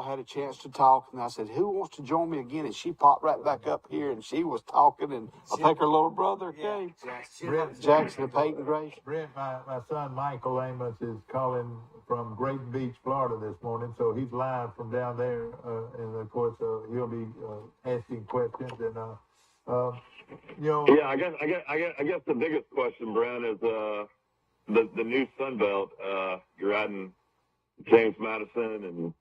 had a chance to talk, and I said, who wants to join me again? And she popped right back up here, and she was talking, and I think her little brother came. Jackson and Peyton Grace. Brent, my son Michael Amos is calling from Great Beach, Florida this morning, so he's live from down there, and of course he'll be asking questions and. Yeah, I guess the biggest question, Brent, is the new Sun Belt. You're adding James Madison, and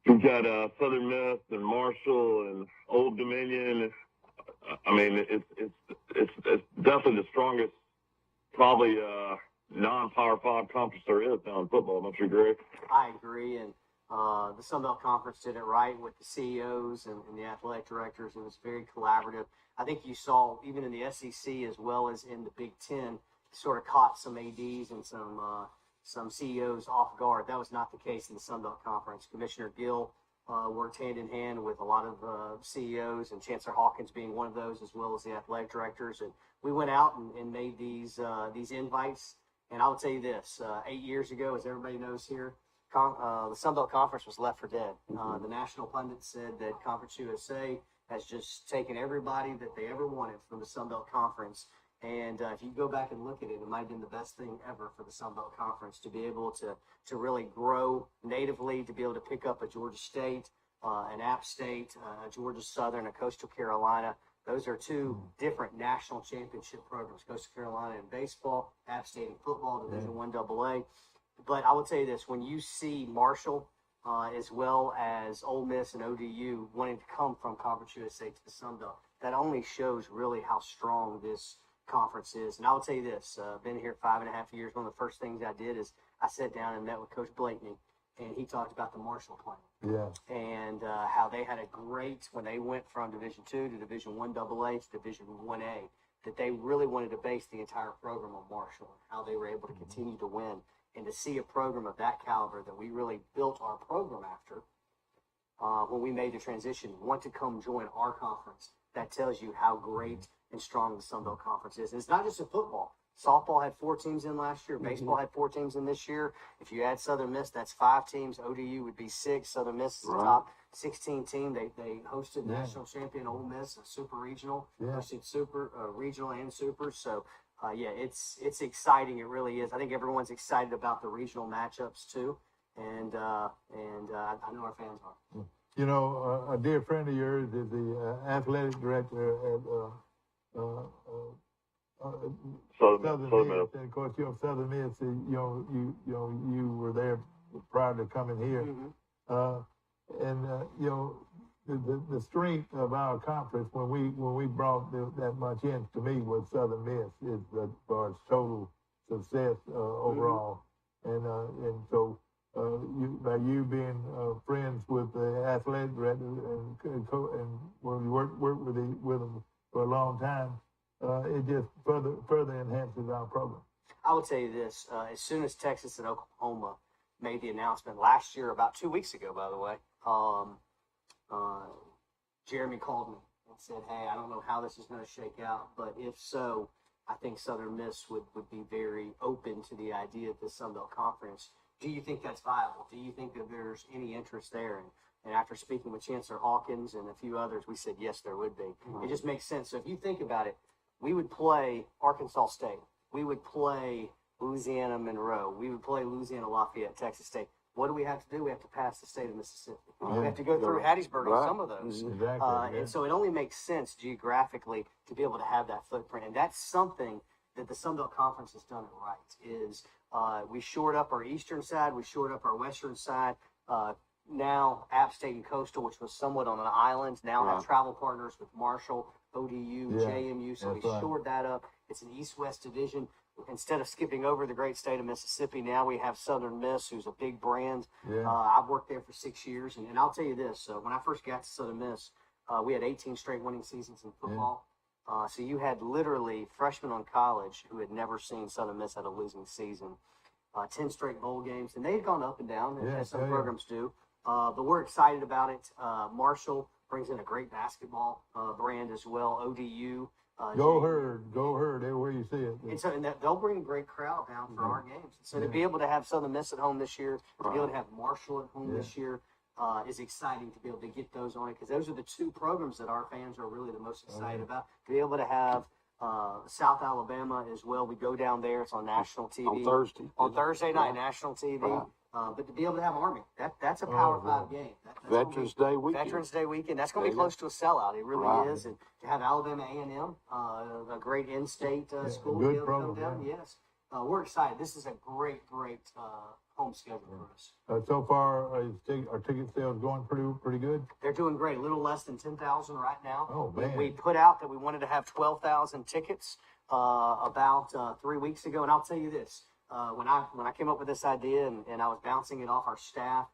you've got Southern Miss and Marshall and Old Dominion. I mean, it's definitely the strongest, probably non-Power 5 conference there is now in football. Don't you agree? I agree, and the Sun Belt Conference did it right with the CEOs and the athletic directors. It was very collaborative. I think you saw, even in the SEC as well as in the Big Ten, sort of caught some ADs and some CEOs off guard. That was not the case in the Sun Belt Conference. Commissioner Gill worked hand in hand with a lot of CEOs, and Chancellor Hawkins being one of those, as well as the athletic directors. And we went out and made these invites. And I will tell you this, 8 years ago, as everybody knows here, the Sun Belt Conference was left for dead. The national pundits said that Conference USA has just taken everybody that they ever wanted from the Sun Belt Conference. And if you go back and look at it, it might have been the best thing ever for the Sun Belt Conference to be able to really grow natively, to be able to pick up a Georgia State, an App State, a Georgia Southern, a Coastal Carolina. Those are 2 different national championship programs, Coastal Carolina in baseball, App State in football, Division I AA. But I will tell you this, when you see Marshall as well as Ole Miss and ODU wanting to come from Conference USA to the Sun Belt. That only shows really how strong this conference is. And I will tell you this, been here 5.5 years. One of the first things I did is I sat down and met with Coach Blakeney, and he talked about the Marshall plan. Yeah. And how they had a great, when they went from Division II to Division I AA to Division 1A, that they really wanted to base the entire program on Marshall, and how they were able to continue to win. And to see a program of that caliber that we really built our program after, when we made the transition, want to come join our conference, that tells you how great and strong the Sun Belt Conference is. And it's not just in football. Softball had 4 teams in last year. Baseball had 4 teams in this year. If you add Southern Miss, that's 5 teams. ODU would be 6. Southern Miss is the top 16 team. They hosted national champion Ole Miss, a super regional. Hosted super regional and super. So it's exciting. It really is. I think everyone's excited about the regional matchups too, and I know our fans are. You know, a dear friend of yours is the athletic director at Southern Miss, and of course, Southern Miss. You were there prior to coming here, the strength of our conference when we brought that much in, to me, was Southern Miss is as far as total success overall, and so by you being friends with the athletic director and when you worked with them for a long time, it just further enhances our program. I will tell you this: as soon as Texas and Oklahoma made the announcement last year, about 2 weeks ago, by the way, Jeremy called me and said, "Hey, I don't know how this is going to shake out, but if so, I think Southern Miss would be very open to the idea of the Sun Belt Conference. Do you think that's viable? Do you think that there's any interest there?" And after speaking with Chancellor Hawkins and a few others, we said, yes, there would be. It just makes sense. So if you think about it, we would play Arkansas State. We would play Louisiana Monroe. We would play Louisiana Lafayette, Texas State. What do we have to do? We have to pass the state of Mississippi. We have to go through Hattiesburg on some of those. Exactly. And so it only makes sense geographically to be able to have that footprint. And that's something that the Sun Belt Conference has done right, is we shored up our eastern side, we shored up our western side. Now App State and Coastal, which was somewhat on an island, now have travel partners with Marshall, ODU, JMU. So we shored that up. It's an east-west division. Instead of skipping over the great state of Mississippi, now we have Southern Miss, who's a big brand. I've worked there for 6 years, and I'll tell you this: when I first got to Southern Miss, we had 18 straight winning seasons in football. So you had literally freshmen on college who had never seen Southern Miss at a losing season. 10 straight bowl games, and they had gone up and down, as some programs do. But we're excited about it. Marshall brings in a great basketball brand as well. ODU. Go Herd, everywhere you see it. And so, they'll bring a great crowd down for our games. So to be able to have Southern Miss at home this year, to be able to have Marshall at home this year, is exciting to be able to get those on it, because those are the 2 programs that our fans are really the most excited about. To be able to have South Alabama as well. We go down there. It's on national TV. On Thursday night, national TV. But to be able to have Army, that's a Power 5 game. Veterans Day weekend. That's going to be close to a sellout. It really is. And to have Alabama A&M, a great in-state school, good to be able to come program. down. Yes. We're excited. This is a great home schedule for us. So far, are ticket sales going pretty good? They're doing great. A little less than 10,000 right now. Oh, man. We put out that we wanted to have 12,000 tickets about 3 weeks ago. And I'll tell you this. When I came up with this idea and I was bouncing it off our staff,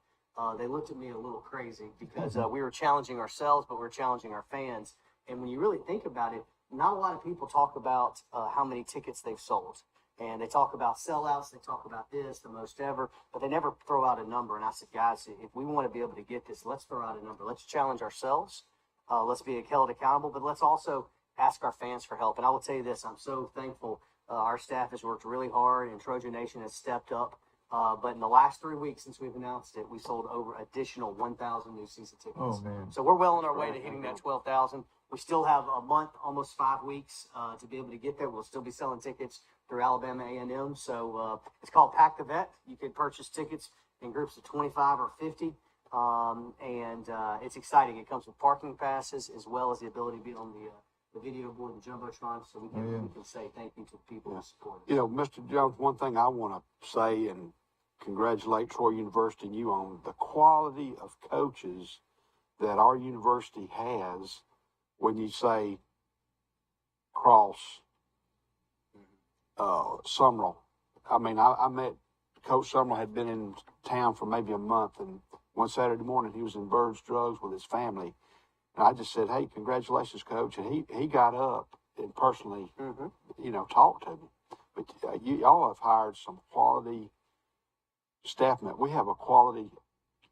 they looked at me a little crazy, because we were challenging ourselves, but we were challenging our fans. And when you really think about it, not a lot of people talk about how many tickets they've sold. And they talk about sellouts, they talk about this, the most ever, but they never throw out a number. And I said, guys, if we want to be able to get this, let's throw out a number. Let's challenge ourselves. Let's be held accountable, but let's also ask our fans for help. And I will tell you this, I'm so thankful. Our staff has worked really hard, and Trojan Nation has stepped up. But in the last 3 weeks since we've announced it, we sold over additional 1,000 new season tickets. Oh, man. So we're well on our way to hitting that 12,000. We still have a month, almost 5 weeks to be able to get there. We'll still be selling tickets through Alabama A&M. So it's called Pack the Vet. You can purchase tickets in groups of 25 or 50. And it's exciting. It comes with parking passes, as well as the ability to be on the video board and Jumbotron, so we can say thank you to the people who support us. Mr. Jones, one thing I want to say, and congratulate Troy University and you on the quality of coaches that our university has when you say Cross, Summerall. I mean, I met Coach Summerall, had been in town for maybe a month, and one Saturday morning he was in Bird's Drugs with his family. And I just said, hey, congratulations, Coach. And he got up and personally, talked to me. But y'all have hired some quality staff members. We have a quality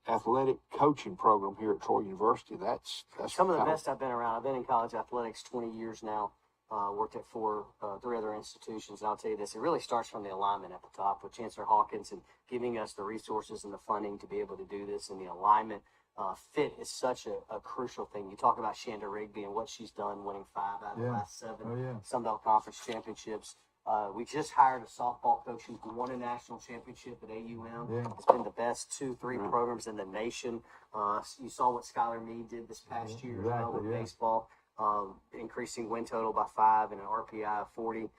athletic coaching program here at Troy University. That's some of the best I've been around. I've been in college athletics 20 years now. Worked at three other institutions. And I'll tell you this, it really starts from the alignment at the top with Chancellor Hawkins and giving us the resources and the funding to be able to do this. And the alignment fit is such a crucial thing. You talk about Shanda Rigby and what she's done, winning 5 out of the last 7 Sun Belt Conference championships. We just hired a softball coach who's won a national championship at AUM. Yeah. It's been the best 2-3 programs in the nation. You saw what Skylar Meade did this past year as well with baseball, increasing win total by 5 and an RPI of 40,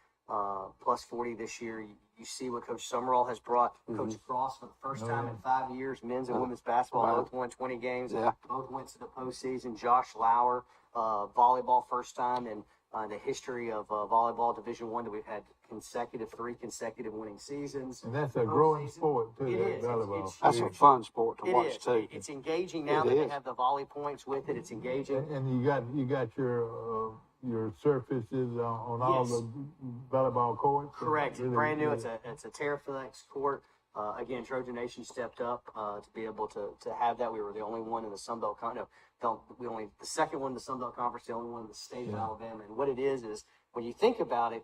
plus 40 this year. You see what Coach Summerall has brought. Coach Cross, for the first time in 5 years, men's and women's basketball both won 20 games. Both went to the postseason. Josh Lauer, volleyball first time in the history of volleyball Division I that we've had 3 consecutive winning seasons. And that's a growing sport too. It is. Volleyball. That's a fun sport to watch too. It's engaging now that they have the volley points with it. It's engaging. And you got your surfaces on all the volleyball courts. Correct. Really, brand new. It's a Terraflex court. Again, Trojan Nation stepped up to be able to have that. We were the only one in the Sun Belt the second one in the Sun Belt Conference, the only one in the state of Alabama. And what it is when you think about it,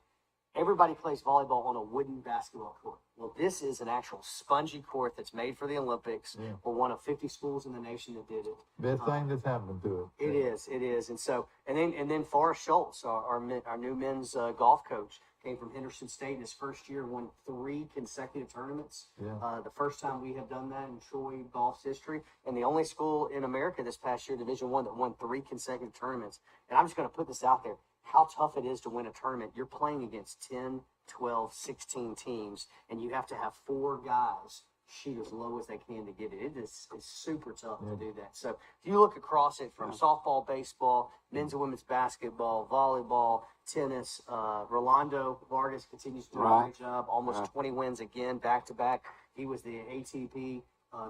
everybody plays volleyball on a wooden basketball court. Well, this is an actual spongy court that's made for the Olympics. We're one of 50 schools in the nation that did it. Best thing that's happened to it. It is. And so, and then Forrest Schultz, our new men's golf coach, came from Henderson State in his first year, won 3 consecutive tournaments. The first time we have done that in Troy golf's history, and the only school in America this past year, Division I, that won 3 consecutive tournaments. And I'm just going to put this out there. How tough it is to win a tournament. You're playing against 10, 12, 16 teams, and you have to have 4 guys shoot as low as they can to get it. It's super tough to do that. So if you look across it from softball, baseball, men's and women's basketball, volleyball, tennis, Rolando Vargas continues to do a great job. Almost 20 wins again, back to back. He was the ATP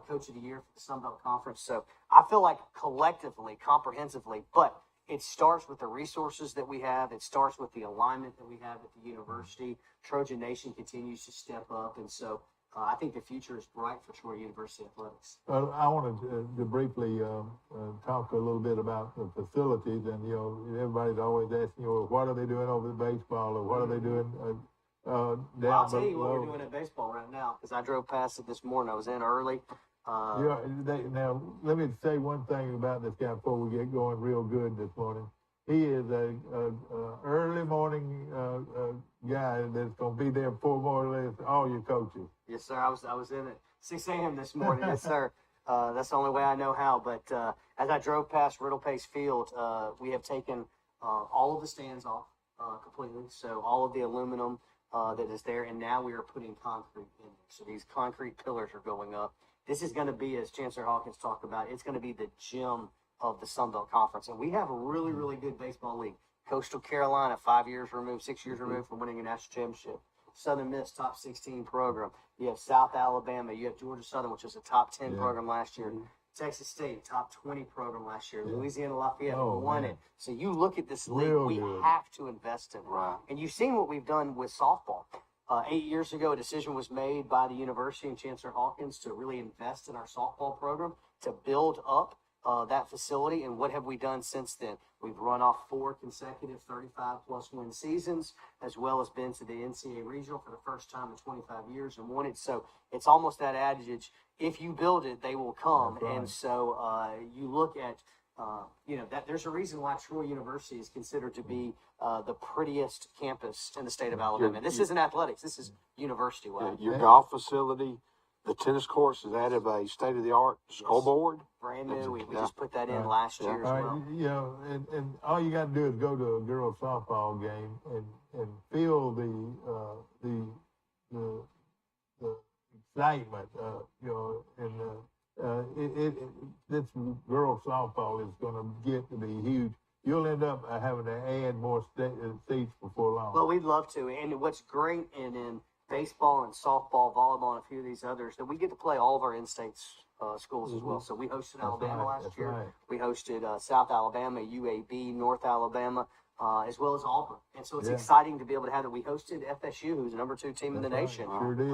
Coach of the Year for the Sun Belt Conference. So I feel like collectively, comprehensively, but it starts with the resources that we have. It starts with the alignment that we have at the university. Trojan Nation continues to step up. And so I think the future is bright for Troy University Athletics. I wanted to briefly talk a little bit about the facilities. And, everybody's always asking, what are they doing over the baseball or what are they doing down below? I'll tell you what we're doing at baseball right now because I drove past it this morning. I was in early. Now, let me say one thing about this guy before we get going real good this morning. He is a early morning guy that's going to be there before more or less all your coaches. Yes, sir. I was in at 6 a.m. this morning. Yes, sir. That's the only way I know how. But as I drove past Riddle Pace Field, we have taken all of the stands off completely. So all of the aluminum that is there, and now we are putting concrete in there. So these concrete pillars are going up. This is going to be, as Chancellor Hawkins talked about, it's going to be the gym of the Sun Belt Conference. And we have a really, really good baseball league. Coastal Carolina, 6 years removed from winning a national championship. Southern Miss, top 16 program. You have South Alabama. You have Georgia Southern, which was a top 10 program last year. Texas State, top 20 program last year. Louisiana Lafayette won it. So you look at this league, we have to invest in it. Right. And you've seen what we've done with softball. 8 years ago, a decision was made by the university and Chancellor Hawkins to really invest in our softball program, to build up that facility. And what have we done since then? We've run off 4 consecutive 35-plus win seasons, as well as been to the NCAA Regional for the first time in 25 years and won it. So it's almost that adage, if you build it, they will come. Right. And so you look at, that there's a reason why Troy University is considered to be the prettiest campus in the state of Alabama. This isn't athletics. This is university-wide. Your golf facility, the tennis course is added a state-of-the-art scoreboard. Brand new. We just put that in last year as well. And all you got to do is go to a girls' softball game and feel the excitement, this girls softball is going to get to be huge. You'll end up having to add more seats before long. Well, we'd love to. And what's great in baseball and softball, volleyball, and a few of these others, that we get to play all of our in-state schools as well. So we hosted Alabama last year. Right. We hosted South Alabama, UAB, North Alabama, as well as Auburn. And so it's exciting to be able to have that. We hosted FSU, who's the number 2 team in the nation, Sure did.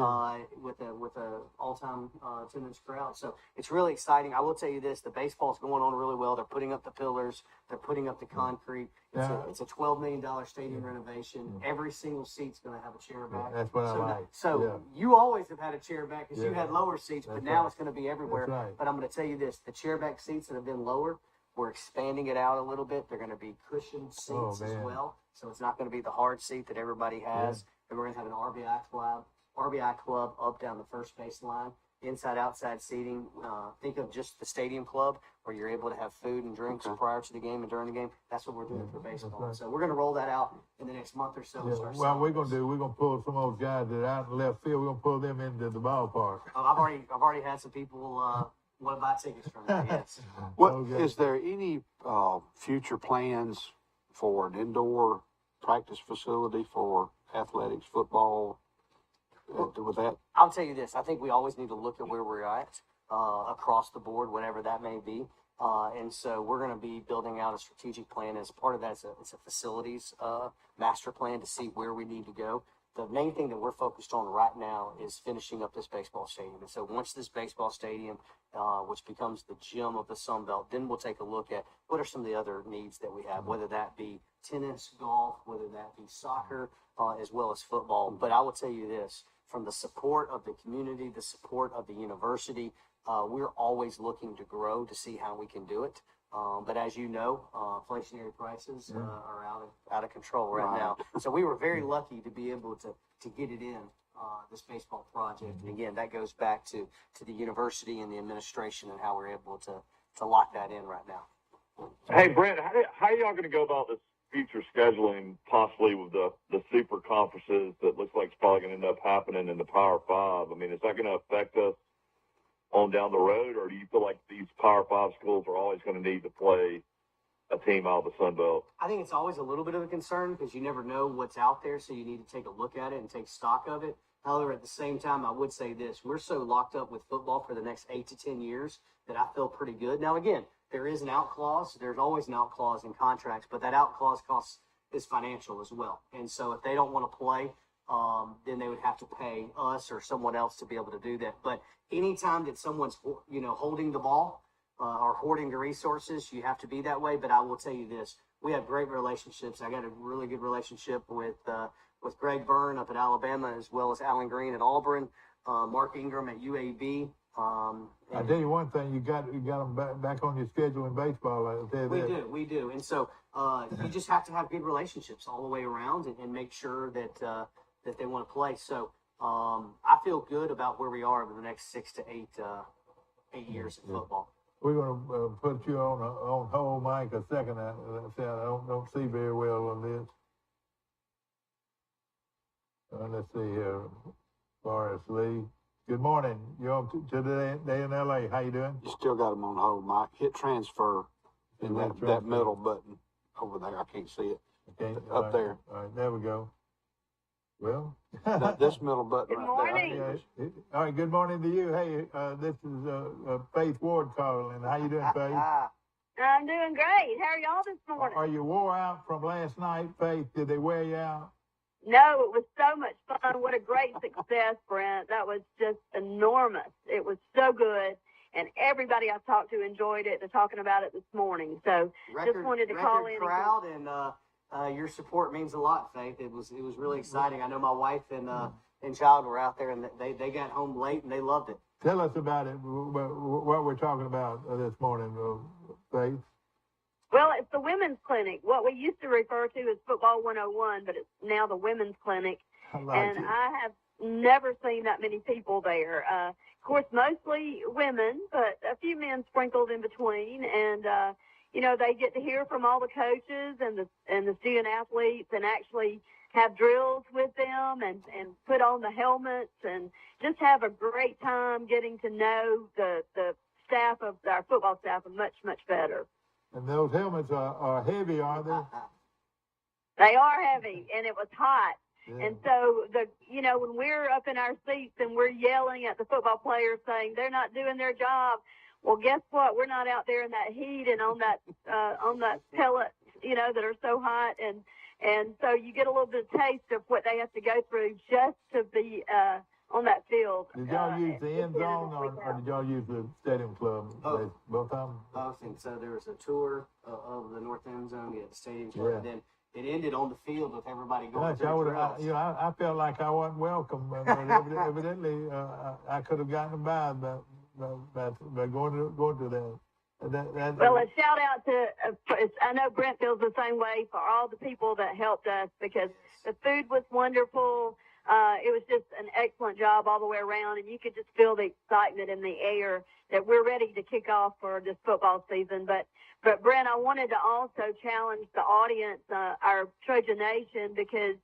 with a all-time attendance crowd. So it's really exciting. I will tell you this: the baseball's going on really well. They're putting up the pillars. They're putting up the concrete. It's a $12 million stadium renovation. Every single seat's going to have a chair back. That's what I like. So you always have had a chair back because you had lower seats, but now it's going to be everywhere. That's right. But I'm going to tell you this: the chair back seats that have been lower, we're expanding it out a little bit. They're going to be cushioned seats as well. So it's not going to be the hard seat that everybody has. And we're going to have an RBI club up down the first base line, inside outside seating. Think of just the stadium club where you're able to have food and drinks prior to the game and during the game. That's what we're doing for baseball. Right. So we're going to roll that out in the next month or so. Well, we're going to pull some of those guys that are out in left field. We're going to pull them into the ballpark. Oh, I've already had some people want to buy tickets from me. Yes. Is there any future plans for an indoor practice facility for athletics, football? With that, I'll tell you this: I think we always need to look at where we're at across the board, whatever that may be. And so we're going to be building out a strategic plan. As part of that, it's a facilities master plan to see where we need to go. The main thing that we're focused on right now is finishing up this baseball stadium. And so once this baseball stadium, which becomes the gem of the Sun Belt, then we'll take a look at what are some of the other needs that we have, whether that be tennis, golf, whether that be soccer, as well as football. But I will tell you this, from the support of the community, the support of the university, we're always looking to grow to see how we can do it. But as you know, inflationary prices are out of control right now. So we were very lucky to be able to get it in this baseball project. And again, that goes back to the university and the administration and how we're able to lock that in right now. Hey, Brent, how are y'all going to go about this future scheduling, possibly with the super conferences that looks like it's probably going to end up happening in the Power Five? I mean, is that going to affect us on down the road, or do you feel like these Power Five schools are always going to need to play a team out of the Sun Belt? I think it's always a little bit of a concern because you never know what's out there, so you need to take a look at it and take stock of it. However, at the same time, I would say this: we're so locked up with football for the next 8 to 10 years that I feel pretty good. Now, again, there is an out clause. There's always an out clause in contracts, but that out clause is financial as well. And so if they don't want to play, then they would have to pay us or someone else to be able to do that. But anytime that someone's, holding the ball or hoarding the resources, you have to be that way. But I will tell you this: we have great relationships. I got a really good relationship with Greg Byrne up at Alabama, as well as Alan Green at Auburn, Mark Ingram at UAB. I tell you one thing: you got them back on your schedule in baseball. We do, and so you just have to have good relationships all the way around, and make sure that they want to play. So I feel good about where we are over the next 6 to 8 years of football. We're going to put you on hold, Mike, a second. I don't see very well on this. Let's see here. Forrest Lee. Good morning. You're on to the day in L.A. How you doing? you still got them on hold, Mike. Hit transfer in that middle button over there. I can't see it. Okay. Up there. All right, there we go. Well, this middle button Good right morning. there. all right, good morning to you. Hey, this is Faith Ward calling. How you doing, Faith? I'm doing great. How are y'all this morning? Are you wore out from last night, Faith? Did they wear you out? No, it was so much fun. What a great success, Brent. That was just enormous. It was so good. And everybody I talked to enjoyed it. They're talking about it this morning. So just wanted to call in. Crowd and your support means a lot, Faith. It was really exciting. I know my wife and child were out there, and they got home late and they loved it. Tell us about it. What we're talking about this morning, Faith. Well, it's the women's clinic. What we used to refer to as Football 101, but it's now the women's clinic. I have never seen that many people there. Of course, mostly women, but a few men sprinkled in between. And, they get to hear from all the coaches and the student athletes and actually have drills with them and put on the helmets and just have a great time getting to know the staff of our football staff much, much better. And those helmets are heavy, aren't they? They are heavy, and it was hot. Yeah. And so, when we're up in our seats and we're yelling at the football players saying they're not doing their job, well, guess what? We're not out there in that heat and on that pellet, that are so hot. And so you get a little bit of taste of what they have to go through just to be on that field. Did y'all use the end zone or did y'all use the stadium club? Both. Both of them? Both. And so there was a tour of the north end zone. We had the stadium club. Yeah. And then it ended on the field with everybody going Gosh, through drills. I felt like I wasn't welcome, but evidently I could have gotten by going to that. Well, a shout out to, I know Brent feels the same way, for all the people that helped us, because the food was wonderful. It was just an excellent job all the way around, and you could just feel the excitement in the air that we're ready to kick off for this football season. But Brent, I wanted to also challenge the audience, our Trojan Nation, because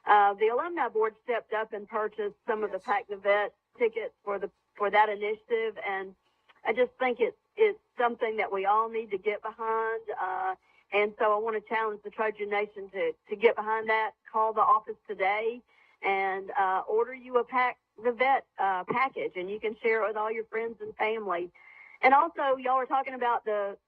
the alumni board stepped up and purchased some of the Pack the Vet tickets for that initiative, and I just think it's something that we all need to get behind. And so I want to challenge the Trojan Nation to get behind that. Call the office today and order you a Pack the Vet package, and you can share it with all your friends and family. And also, y'all were talking about the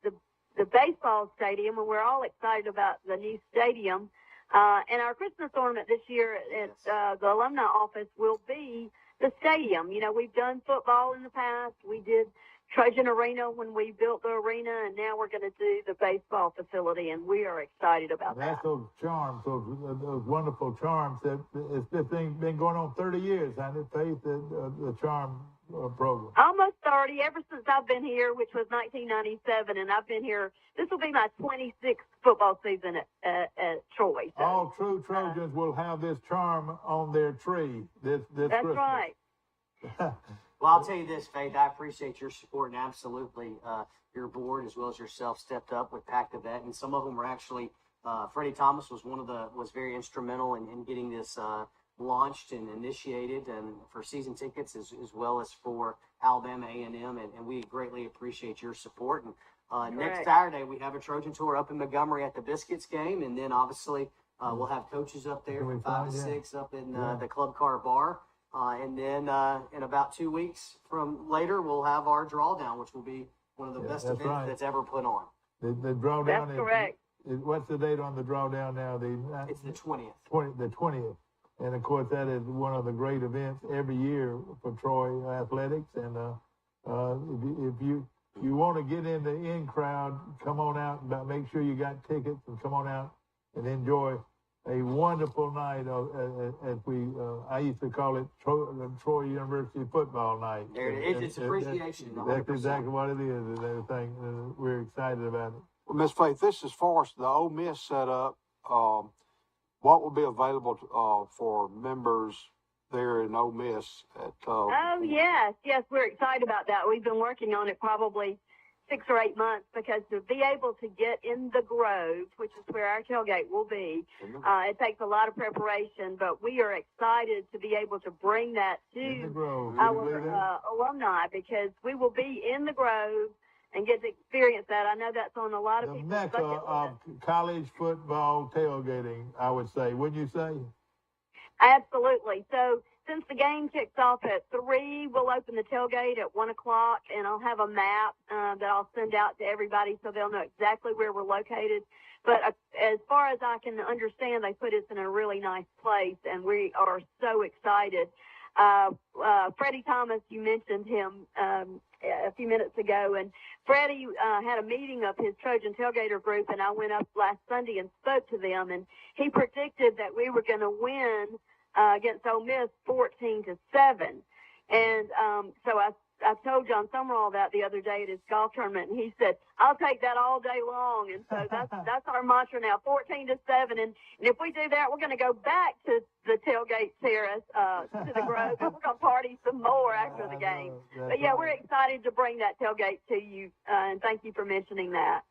baseball stadium, and we're all excited about the new stadium. And our Christmas ornament this year at the alumni office will be the stadium. We've done football in the past. We did Trojan Arena when we built the arena, and now we're going to do the baseball facility, and we are excited about that. That's those charms, those wonderful charms. This thing been going on 30 years, hasn't it, Faith, the charm program? Almost 30, ever since I've been here, which was 1997, and I've been here. This will be my 26th football season at Troy. So, all true Trojans will have this charm on their tree this that's Christmas. Right. Well, I'll tell you this, Faith, I appreciate your support, and absolutely your board as well as yourself stepped up with Pack the Vet, and some of them were actually, Freddie Thomas was very instrumental in getting this launched and initiated, and for season tickets as well as for Alabama A&M, and we greatly appreciate your support. And next Saturday, we have a Trojan Tour up in Montgomery at the Biscuits game, and then obviously we'll have coaches up there from 5 to 6 up in the Club Car Bar. And then in about 2 weeks from later, we'll have our drawdown, which will be one of the best events that's ever put on. The drawdown. That's correct. What's the date on the drawdown now? It's the 20th. The 20th. And, of course, that is one of the great events every year for Troy Athletics. And if you want to get in the in crowd, come on out. Make sure you got tickets and come on out and enjoy a wonderful night as I used to call it Troy University Football Night. There it is. It's appreciation. That's exactly what it is. And everything. We're excited about it. Well, Miss Faith, this is far as the Ole Miss setup. What will be available for members there in Ole Miss? Oh, yes, we're excited about that. We've been working on it probably 6 or 8 months, because to be able to get in the Grove, which is where our tailgate will be, it takes a lot of preparation, but we are excited to be able to bring that to our alumni, because we will be in the Grove and get to experience that. I know that's on a lot of people's bucket list. The mecca of college football tailgating, I would say. Wouldn't you say? Absolutely. So since the game kicks off at 3, we'll open the tailgate at 1 o'clock, and I'll have a map that I'll send out to everybody so they'll know exactly where we're located. But as far as I can understand, they put us in a really nice place, and we are so excited. Freddie Thomas, you mentioned him a few minutes ago, and Freddie had a meeting of his Trojan Tailgater group, and I went up last Sunday and spoke to them, and he predicted that we were going to win against Ole Miss 14-7. And so I told John Summerall that the other day at his golf tournament, and he said, I'll take that all day long. And so that's our mantra now, 14-7. And if we do that, we're going to go back to the tailgate terrace, to the Grove, and we're going to party some more after the game. But, yeah, we're excited to bring that tailgate to you, and thank you for mentioning that.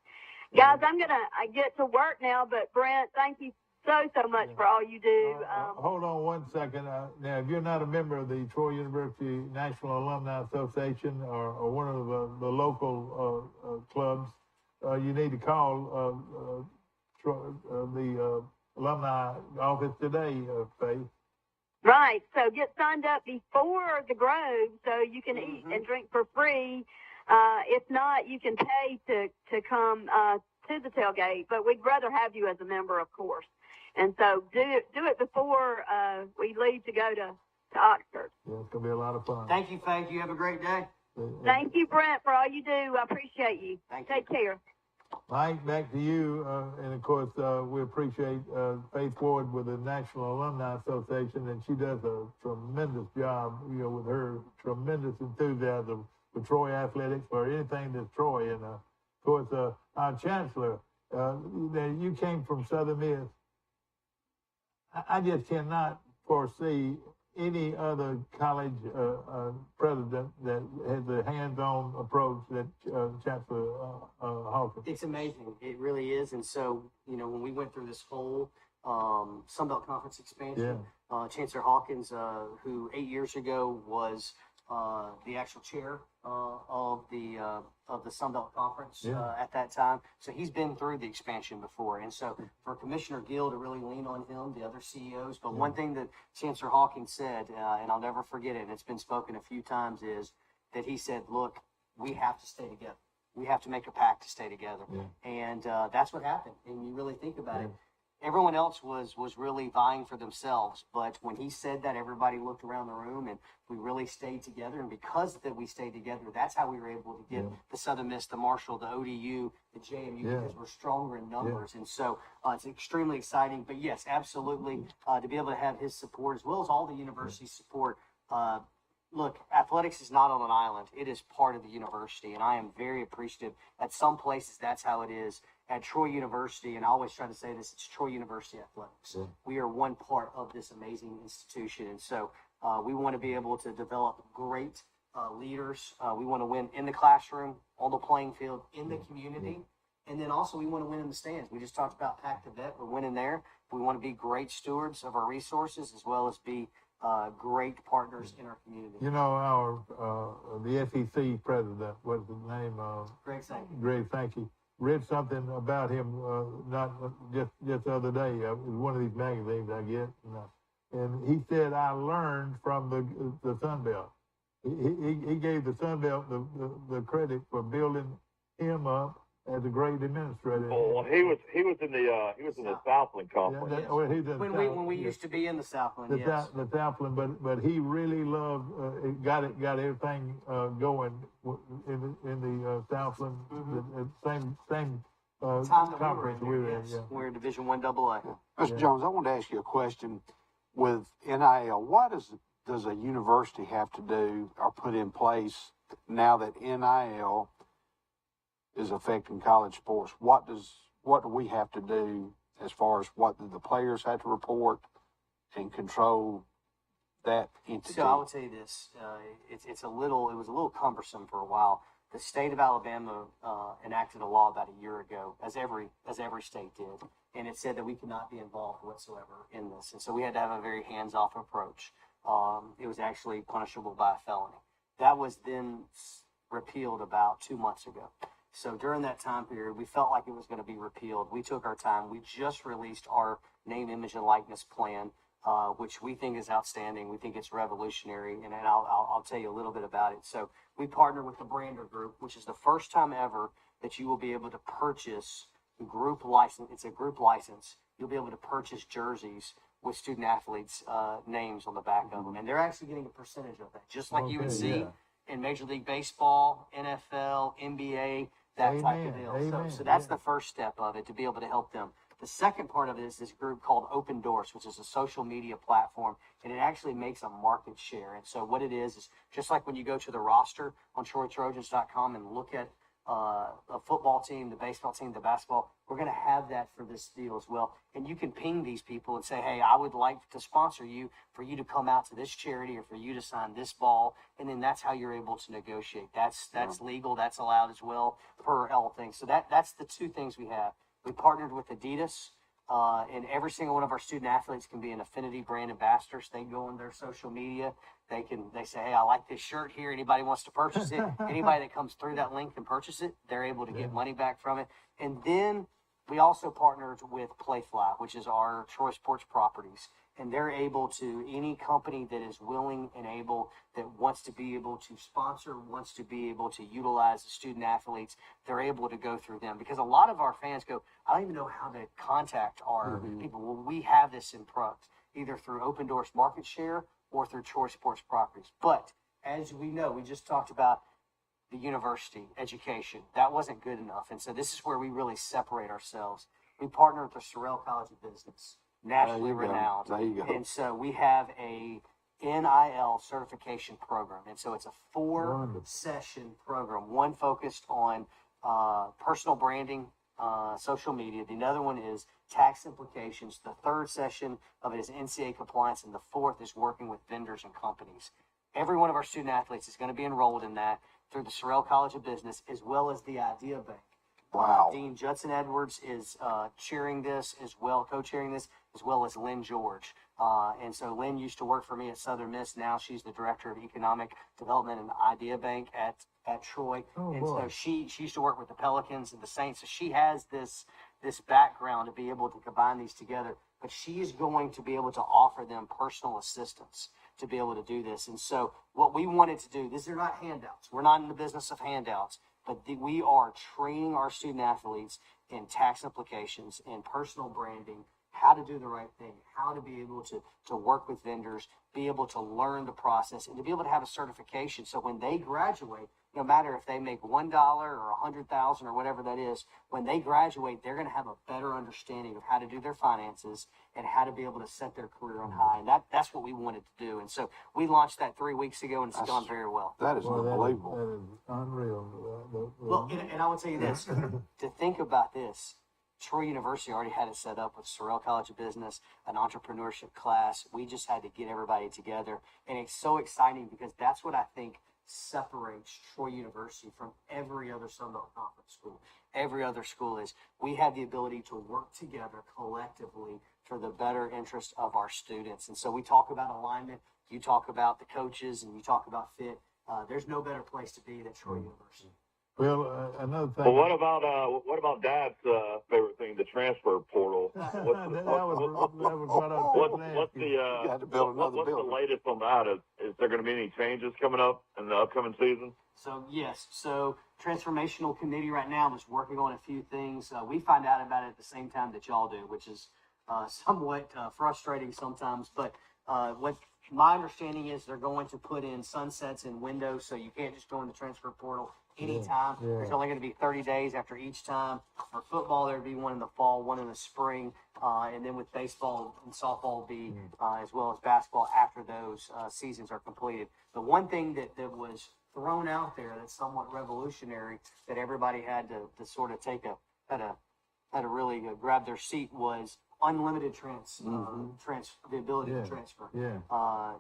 Guys, I'm going to get to work now, but Brent, thank you so much for all you do. Hold on 1 second. Now, if you're not a member of the Troy University National Alumni Association or one of the local clubs, you need to call the alumni office today, Faith. Right. So get signed up before the Grove so you can eat and drink for free. If not, you can pay to come to the tailgate, but we'd rather have you as a member, of course. And so do it before we leave to go to Oxford. Yeah, it's going to be a lot of fun. Thank you, Faith. You have a great day. Thank you, Brent, for all you do. I appreciate you. Take care. Mike, back to you. And of course, we appreciate Faith Ward with the National Alumni Association, and she does a tremendous job, with her tremendous enthusiasm for Troy athletics, or anything that's Troy. And of course, our chancellor, you came from Southern Miss. I just cannot foresee any other college president that has a hands-on approach that Chancellor Hawkins. It's amazing. It really is. And so, when we went through this whole Sunbelt Conference expansion, Chancellor Hawkins, who 8 years ago was the actual chair of the Sunbelt Conference at that time. So he's been through the expansion before. And so for Commissioner Gill to really lean on him, the other CEOs. But one thing that Chancellor Hawkins said, and I'll never forget it, and it's been spoken a few times, is that he said, look, we have to stay together. We have to make a pact to stay together. And that's what happened. And you really think about it. Everyone else was really vying for themselves, but when he said that, everybody looked around the room, and we really stayed together. And because that we stayed together, that's how we were able to get the Southern Miss, the Marshall, the ODU, the JMU, because we're stronger in numbers. And so it's extremely exciting. But yes, absolutely, to be able to have his support as well as all the university support. Look, athletics is not on an island. It is part of the university, and I am very appreciative. At some places, that's how it is. At Troy University, and I always try to say this, it's Troy University Athletics. We are one part of this amazing institution, and so we want to be able to develop great leaders. We want to win in the classroom, on the playing field, in the community, and then also we want to win in the stands. We just talked about Pack the Vet. We're winning there. We want to be great stewards of our resources as well as be great partners in our community. Our the SEC president, what's his name? Greg Sankey. Greg Sankey. Read something about him not just the other day. It was one of these magazines I get, and he said, "I learned from the Sun Belt." He gave the Sun Belt the credit for building him up as a great administrator. Well, he was in the Southland Conference. When we used to be in the Southland, the Southland, but he really loved got everything going in the Southland. Same conference we were in. We're in Division I AA. Mr. Jones, I want to ask you a question. With NIL, what does a university have to do or put in place now that NIL is affecting college sports? What do we have to do as far as what do the players have to report and control that entity? So I would say this: it was a little cumbersome for a while. The state of Alabama enacted a law about a year ago, as every state did, and it said that we could not be involved whatsoever in this, and so we had to have a very hands-off approach. It was actually punishable by a felony. That was then repealed about 2 months ago. So during that time period, we felt like it was going to be repealed. We took our time. We just released our name, image, and likeness plan, which we think is outstanding. We think it's revolutionary, and I'll tell you a little bit about it. So we partnered with the Brander Group, which is the first time ever that you will be able to purchase a group license. It's a group license. You'll be able to purchase jerseys with student athletes' names on the back of them, and they're actually getting a percentage of that, just like you would see in Major League Baseball, NFL, NBA, that type of deal. So that's the first step of it, to be able to help them. The second part of it is this group called Open Doors, which is a social media platform, and it actually makes a market share. And so what it is just like when you go to the roster on TroyTrojans.com and look at a football team, the baseball team, the basketball, we're going to have that for this deal as well. And you can ping these people and say, hey, I would like to sponsor you for you to come out to this charity or for you to sign this ball. And then that's how you're able to negotiate. That's legal. That's allowed as well per all things. So that's the two things we have. We partnered with Adidas And every single one of our student athletes can be an affinity brand ambassador. So they go on their social media. They say, hey, I like this shirt here. Anybody wants to purchase it? Anybody that comes through that link can purchase it. They're able to get money back from it. And then we also partnered with Playfly, which is our Troy Sports Properties. And they're able to, any company that is willing and able, that wants to be able to sponsor, wants to be able to utilize the student athletes, they're able to go through them. Because a lot of our fans go, I don't even know how to contact our people. Well, we have this in product, either through Open Doors Market Share or through Troy Sports Properties. But as we know, we just talked about the university education. That wasn't good enough. And so this is where we really separate ourselves. We partner with the Sorrell College of Business, nationally renowned. There you go. And so we have a NIL certification program. And so it's a 4-session program, one focused on personal branding, social media. The other one is tax implications. The third session of it is NCAA compliance. And the fourth is working with vendors and companies. Every one of our student athletes is going to be enrolled in that through the Sorrell College of Business, as well as the Idea Bank. Wow. Dean Judson Edwards is chairing this as well, co-chairing this, as well as Lynn George. And so Lynn used to work for me at Southern Miss. Now she's the Director of Economic Development and Idea Bank at Troy. So she used to work with the Pelicans and the Saints. So she has this background to be able to combine these together. But she is going to be able to offer them personal assistance to be able to do this. And so what we wanted to do, these are not handouts. We're not in the business of handouts, but we are training our student athletes in tax implications and personal branding, how to do the right thing, how to be able to work with vendors, be able to learn the process, and to be able to have a certification. So when they graduate, no matter if they make $1 or $100,000 or whatever that is, when they graduate, they're going to have a better understanding of how to do their finances and how to be able to set their career on high. And that's what we wanted to do. And so we launched that 3 weeks ago, and it's gone very well. That is unbelievable. That is unreal. Well, and I will tell you this, to think about this, Troy University already had it set up with Sorrell College of Business, an entrepreneurship class. We just had to get everybody together. And it's so exciting because that's what I think separates Troy University from every other Sunbelt Conference school. Every other school is we have the ability to work together collectively for the better interest of our students. And so we talk about alignment, you talk about the coaches, and you talk about fit. There's no better place to be than Troy University. Well, another thing. Well, what about Dad's favorite thing, the transfer portal? What's the latest on that? Is there going to be any changes coming up in the upcoming season? So yes, transformational committee right now is working on a few things. We find out about it at the same time that y'all do, which is somewhat frustrating sometimes. But what my understanding is, they're going to put in sunsets and windows, so you can't just go in the transfer portal anytime. Yeah. There's only going to be 30 days after each time. For football, there'd be one in the fall, one in the spring, and then with baseball and softball be as well as basketball after those seasons are completed. The one thing that was thrown out there that's somewhat revolutionary that everybody had to sort of take had to really grab their seat was unlimited the ability to transfer.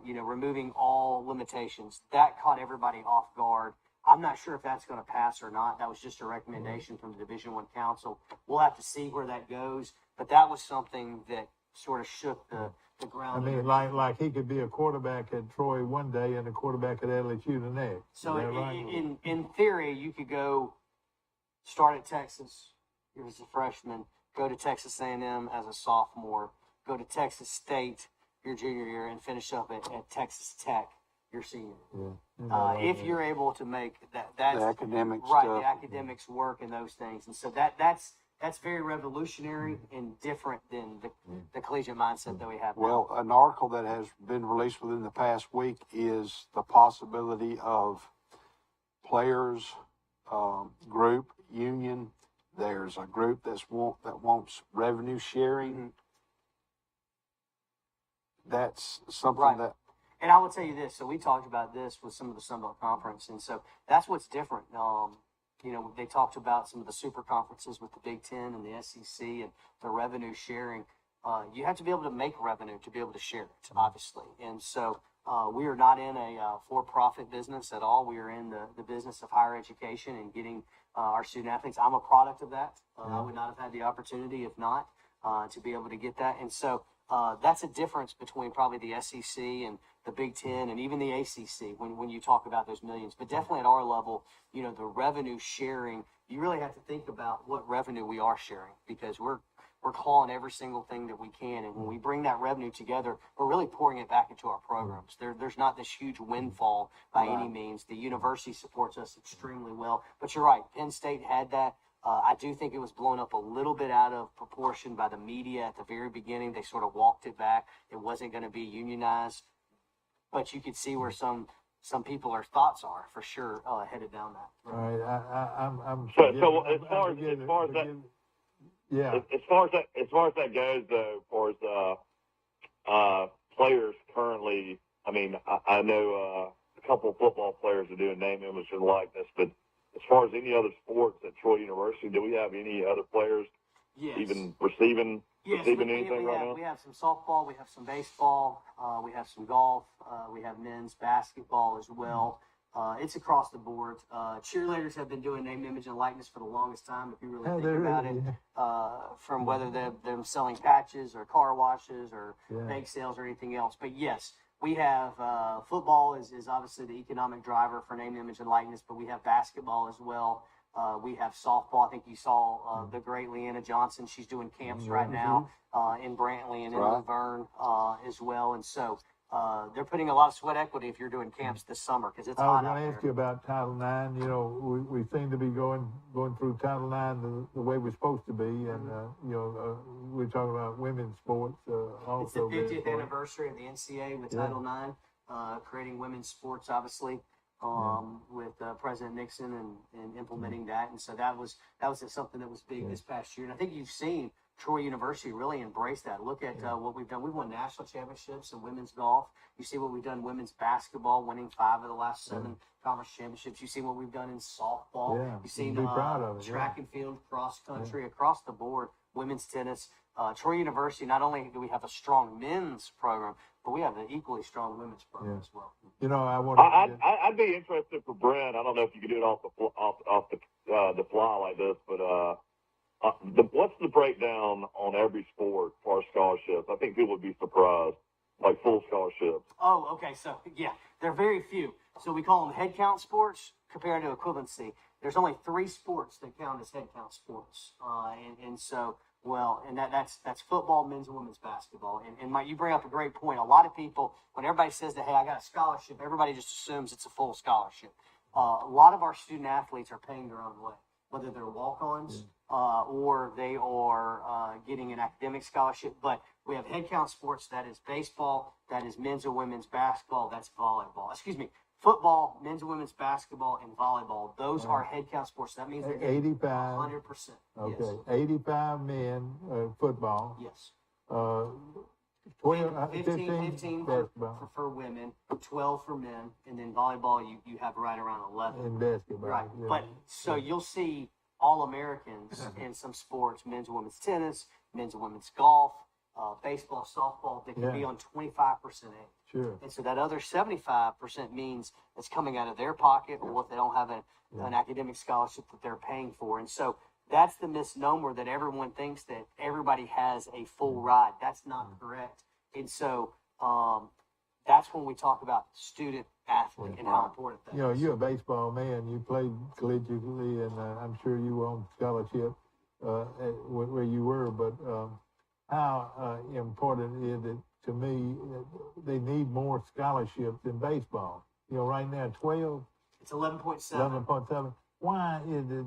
Removing all limitations. That caught everybody off guard. I'm not sure if that's going to pass or not. That was just a recommendation from the Division I Council. We'll have to see where that goes. But that was something that sort of shook the ground. I mean, like he could be a quarterback at Troy one day and a quarterback at LSU the next. So in theory, you could go start at Texas as a freshman, go to Texas A&M as a sophomore, go to Texas State your junior year, and finish up at Texas Tech your senior year. If you're able to make that's the academics right, stuff. the academics work and those things, and so that's very revolutionary and different than the collegiate mindset that we have now. Well, an article that has been released within the past week is the possibility of players group union. There's a group that wants revenue sharing. That's something that. And I will tell you this. So we talked about this with some of the Sunbelt Conference, and so that's what's different. They talked about some of the super conferences with the Big Ten and the SEC and the revenue sharing. You have to be able to make revenue to be able to share it, obviously. And so we are not in a for-profit business at all. We are in the business of higher education and getting our student athletes. I'm a product of that. I would not have had the opportunity if not. to be able to get that. And so that's a difference between probably the SEC and the Big Ten and even the ACC when you talk about those millions. But definitely at our level, you know, the revenue sharing, you really have to think about what revenue we are sharing, because we're clawing every single thing that we can. And when we bring that revenue together, we're really pouring it back into our programs. There's not this huge windfall by any means. The university supports us extremely well. But you're right, Penn State had that. I do think it was blown up a little bit out of proportion by the media at the very beginning. They sort of walked it back. It wasn't going to be unionized. But you could see where some people's thoughts are for sure headed down that. All right, I'm so as far as that. Yeah. As far as that goes, though, as far as players currently, I mean, I know a couple of football players are doing name, image, and likeness, but as far as any other sports at Troy University, do we have any other players even receiving anything right now? We have some softball, we have some baseball, we have some golf, we have men's basketball as well. It's across the board. Cheerleaders have been doing name, image, and likeness for the longest time, if you really think about it, from whether they're selling patches or car washes or bake sales or anything else. But yes, we have football is obviously the economic driver for name, image, and likeness, but we have basketball as well. We have softball. I think you saw the great Leanna Johnson. She's doing camps right now in Brantley and in Luverne as well. And so they're putting a lot of sweat equity if you're doing camps this summer, because it's hot out there. I was going to ask you about Title IX. You know, we seem to be going through Title IX the way we're supposed to be, and you know, we're talking about women's sports. Also, it's the 50th anniversary of the NCAA with Title IX, creating women's sports, obviously, with President Nixon and implementing that. And so that was something that was big this past year. And I think you've seen Troy University really embrace that. Look at what we've done. We've won national championships in women's golf. You see what we've done in women's basketball, winning 5 of the last 7 conference championships. You see what we've done in softball. You've seen track and field, cross country, across the board, women's tennis. Troy University, not only do we have a strong men's program, but we have an equally strong women's program as well. You know, I'd be interested for Brent. I don't know if you could do it off the fly like this, but what's the breakdown on every sport for scholarships? I think people would be surprised, like full scholarships. Oh, okay. So, yeah, they're very few. So we call them head count sports compared to equivalency. There's only 3 sports that count as head count sports. And so, well, and that's football, men's and women's basketball. And Mike, you bring up a great point. A lot of people, when everybody says that, hey, I got a scholarship, everybody just assumes it's a full scholarship. A lot of our student athletes are paying their own way, whether they're walk-ons or they are getting an academic scholarship. But we have head count sports. That is baseball. That is men's and women's basketball. That's volleyball. Football, men's and women's basketball, and volleyball. Those are head count sports. That means they're getting 85. 100%. Okay, Yes. 85 men football. Yes. 15 basketball. for women, 12 for men, and then volleyball you have right around 11. And basketball. Right. Yeah. But so you'll see All-Americans in some sports, men's and women's tennis, men's and women's golf, baseball, softball, that can be on 25% age. Sure. And so that other 75% means it's coming out of their pocket, or if they don't have an academic scholarship that they're paying for. And so that's the misnomer that everyone thinks that everybody has a full ride. That's not correct. And so that's when we talk about student athlete and how important that is. You know, you're a baseball man. You played collegiately, and I'm sure you were on scholarship where you were. But how important is it to me that they need more scholarships in baseball? You know, right now, 12. It's 11.7. 11.7. Why is it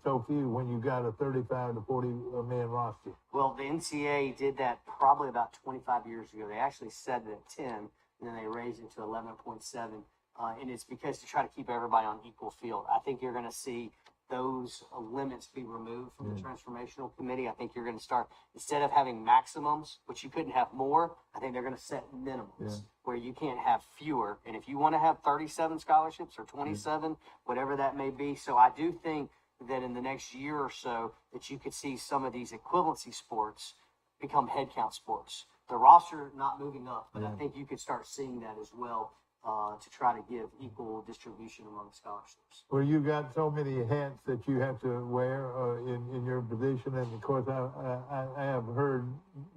so few when you got a 35 to 40 man roster? Well, the NCAA did that probably about 25 years ago. They actually set it at 10, and then they raised it to 11.7. And it's because to try to keep everybody on equal field. I think you're going to see those limits be removed from the transformational committee. I think you're going to start, instead of having maximums, which you couldn't have more, I think they're going to set minimums where you can't have fewer. And if you want to have 37 scholarships or 27, whatever that may be. So I do think that in the next year or so that you could see some of these equivalency sports become head count sports. The roster not moving up, but I think you could start seeing that as well. to try to give equal distribution among scholarships. Well, you got so many hats that you have to wear in your position, and of course, I have heard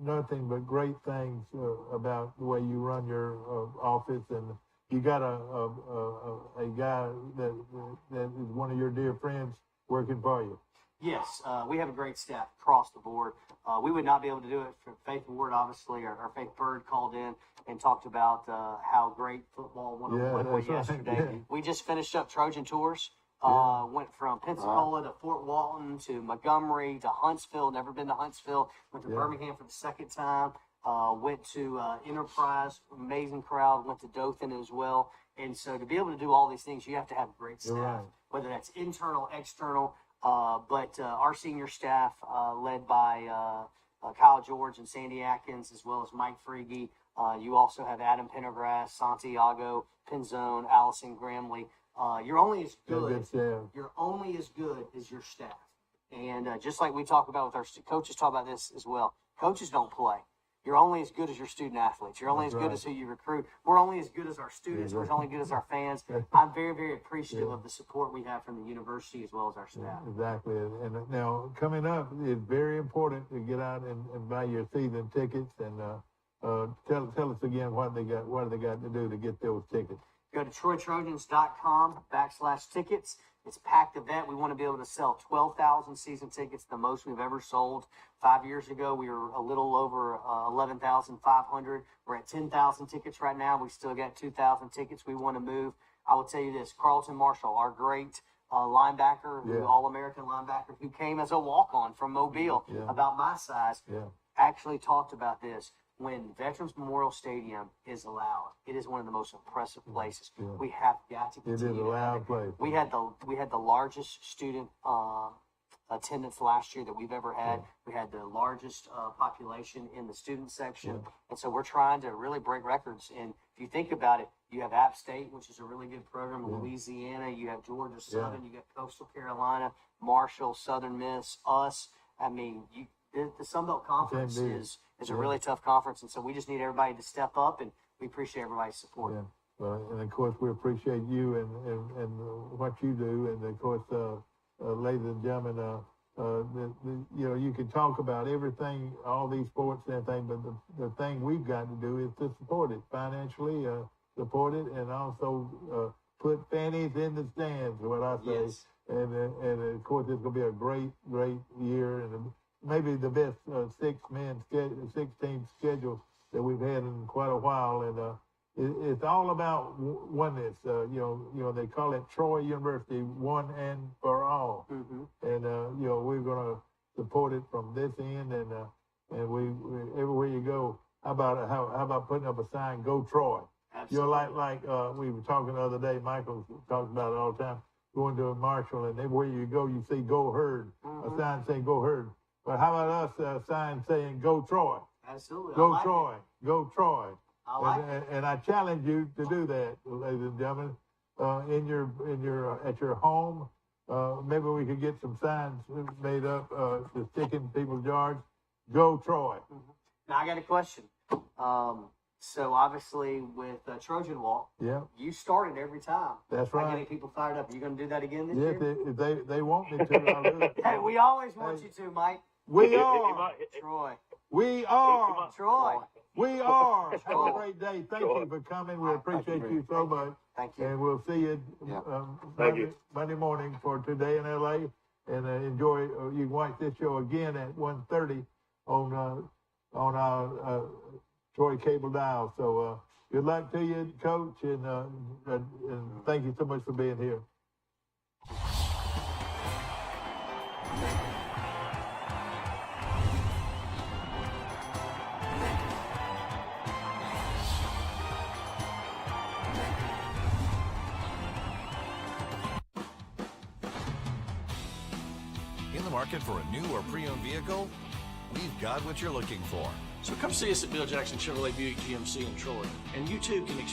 nothing but great things about the way you run your office, and you got a guy that is one of your dear friends working for you. Yes, we have a great staff across the board. We would not be able to do it for Faith Ward, obviously. Our Faith Bird called in and talked about how great football 101 was yesterday. Right. Yeah. We just finished up Trojan tours. Went from Pensacola to Fort Walton to Montgomery to Huntsville. Never been to Huntsville. Went to Birmingham for the second time. Went to Enterprise, amazing crowd. Went to Dothan as well. And so to be able to do all these things, you have to have great staff, whether that's internal, external. But our senior staff, led by Kyle George and Sandy Atkins, as well as Mike Freege. You also have Adam Pendergrass, Santiago Penzone, Allison Gramley. You're only as good. You're only as good as your staff. And just like we talk about with our coaches, talk about this as well. Coaches don't play. You're only as good as your student athletes. You're only as good as who you recruit. We're only as good as our students. We're only good as our fans. I'm very, very appreciative of the support we have from the university as well as our staff. Exactly. And now coming up, it's very important to get out and buy your season tickets. And tell us again what they got to do to get those tickets. Go to TroyTrojans.com/tickets. It's a packed event. We want to be able to sell 12,000 season tickets, the most we've ever sold. 5 years ago, we were a little over 11,500. We're at 10,000 tickets right now. We still got 2,000 tickets we want to move. I will tell you this, Carlton Marshall, our great linebacker, All-American linebacker, who came as a walk-on from Mobile, about my size, actually talked about this. When Veterans Memorial Stadium is allowed, it is one of the most impressive places. We have got to continue. It is a loud place. We had the largest student attendance last year that we've ever had. We had the largest population in the student section, and so we're trying to really break records. And if you think about it, you have App State, which is a really good program, Louisiana. You have Georgia Southern. You got Coastal Carolina, Marshall, Southern Miss, us. I mean, the Sun Belt Conference is a really tough conference, and so we just need everybody to step up, and we appreciate everybody's support. And of course, we appreciate you and what you do, and of course, ladies and gentlemen, you can talk about everything, all these sports and everything, but the thing we've got to do is to support it financially, support it, and also put fannies in the stands, what I say. Yes. And of course, it's going to be a great year, and maybe the best 6-team schedule that we've had in quite a while, and it's all about oneness. They call it Troy University, one and for all. And we're going to support it from this end, and we everywhere you go. How about putting up a sign, "Go Troy"? Absolutely. Like we were talking the other day. Michael talks about it all the time. Going to a Marshall, and everywhere you go, you see "Go Herd," a sign saying "Go Herd." But how about us, a sign saying "Go Troy"? Absolutely. Go Troy. Go Troy. I like it. And I challenge you to do that, ladies and gentlemen. At your home, maybe we could get some signs made up to stick in people's yards. Go Troy. Now I got a question. So obviously with Trojan Walk, you started every time. That's by right. Getting people fired up. Are you going to do that again this year? Yes, if they want me to, I'll do it. Hey, we always want you to, Mike. We are. Troy. We are. Troy. We are. Have a great day. Thank you for coming. We appreciate you so much. Thank you. And we'll see you Monday morning for Today in L.A. And enjoy. You can watch this show again at 1:30 on our Troy cable dial. So good luck to you, Coach, and thank you so much for being here. In the market for a new or pre-owned vehicle? We've got what you're looking for. So come see us at Bill Jackson Chevrolet Buick GMC in Troy, and you too can experience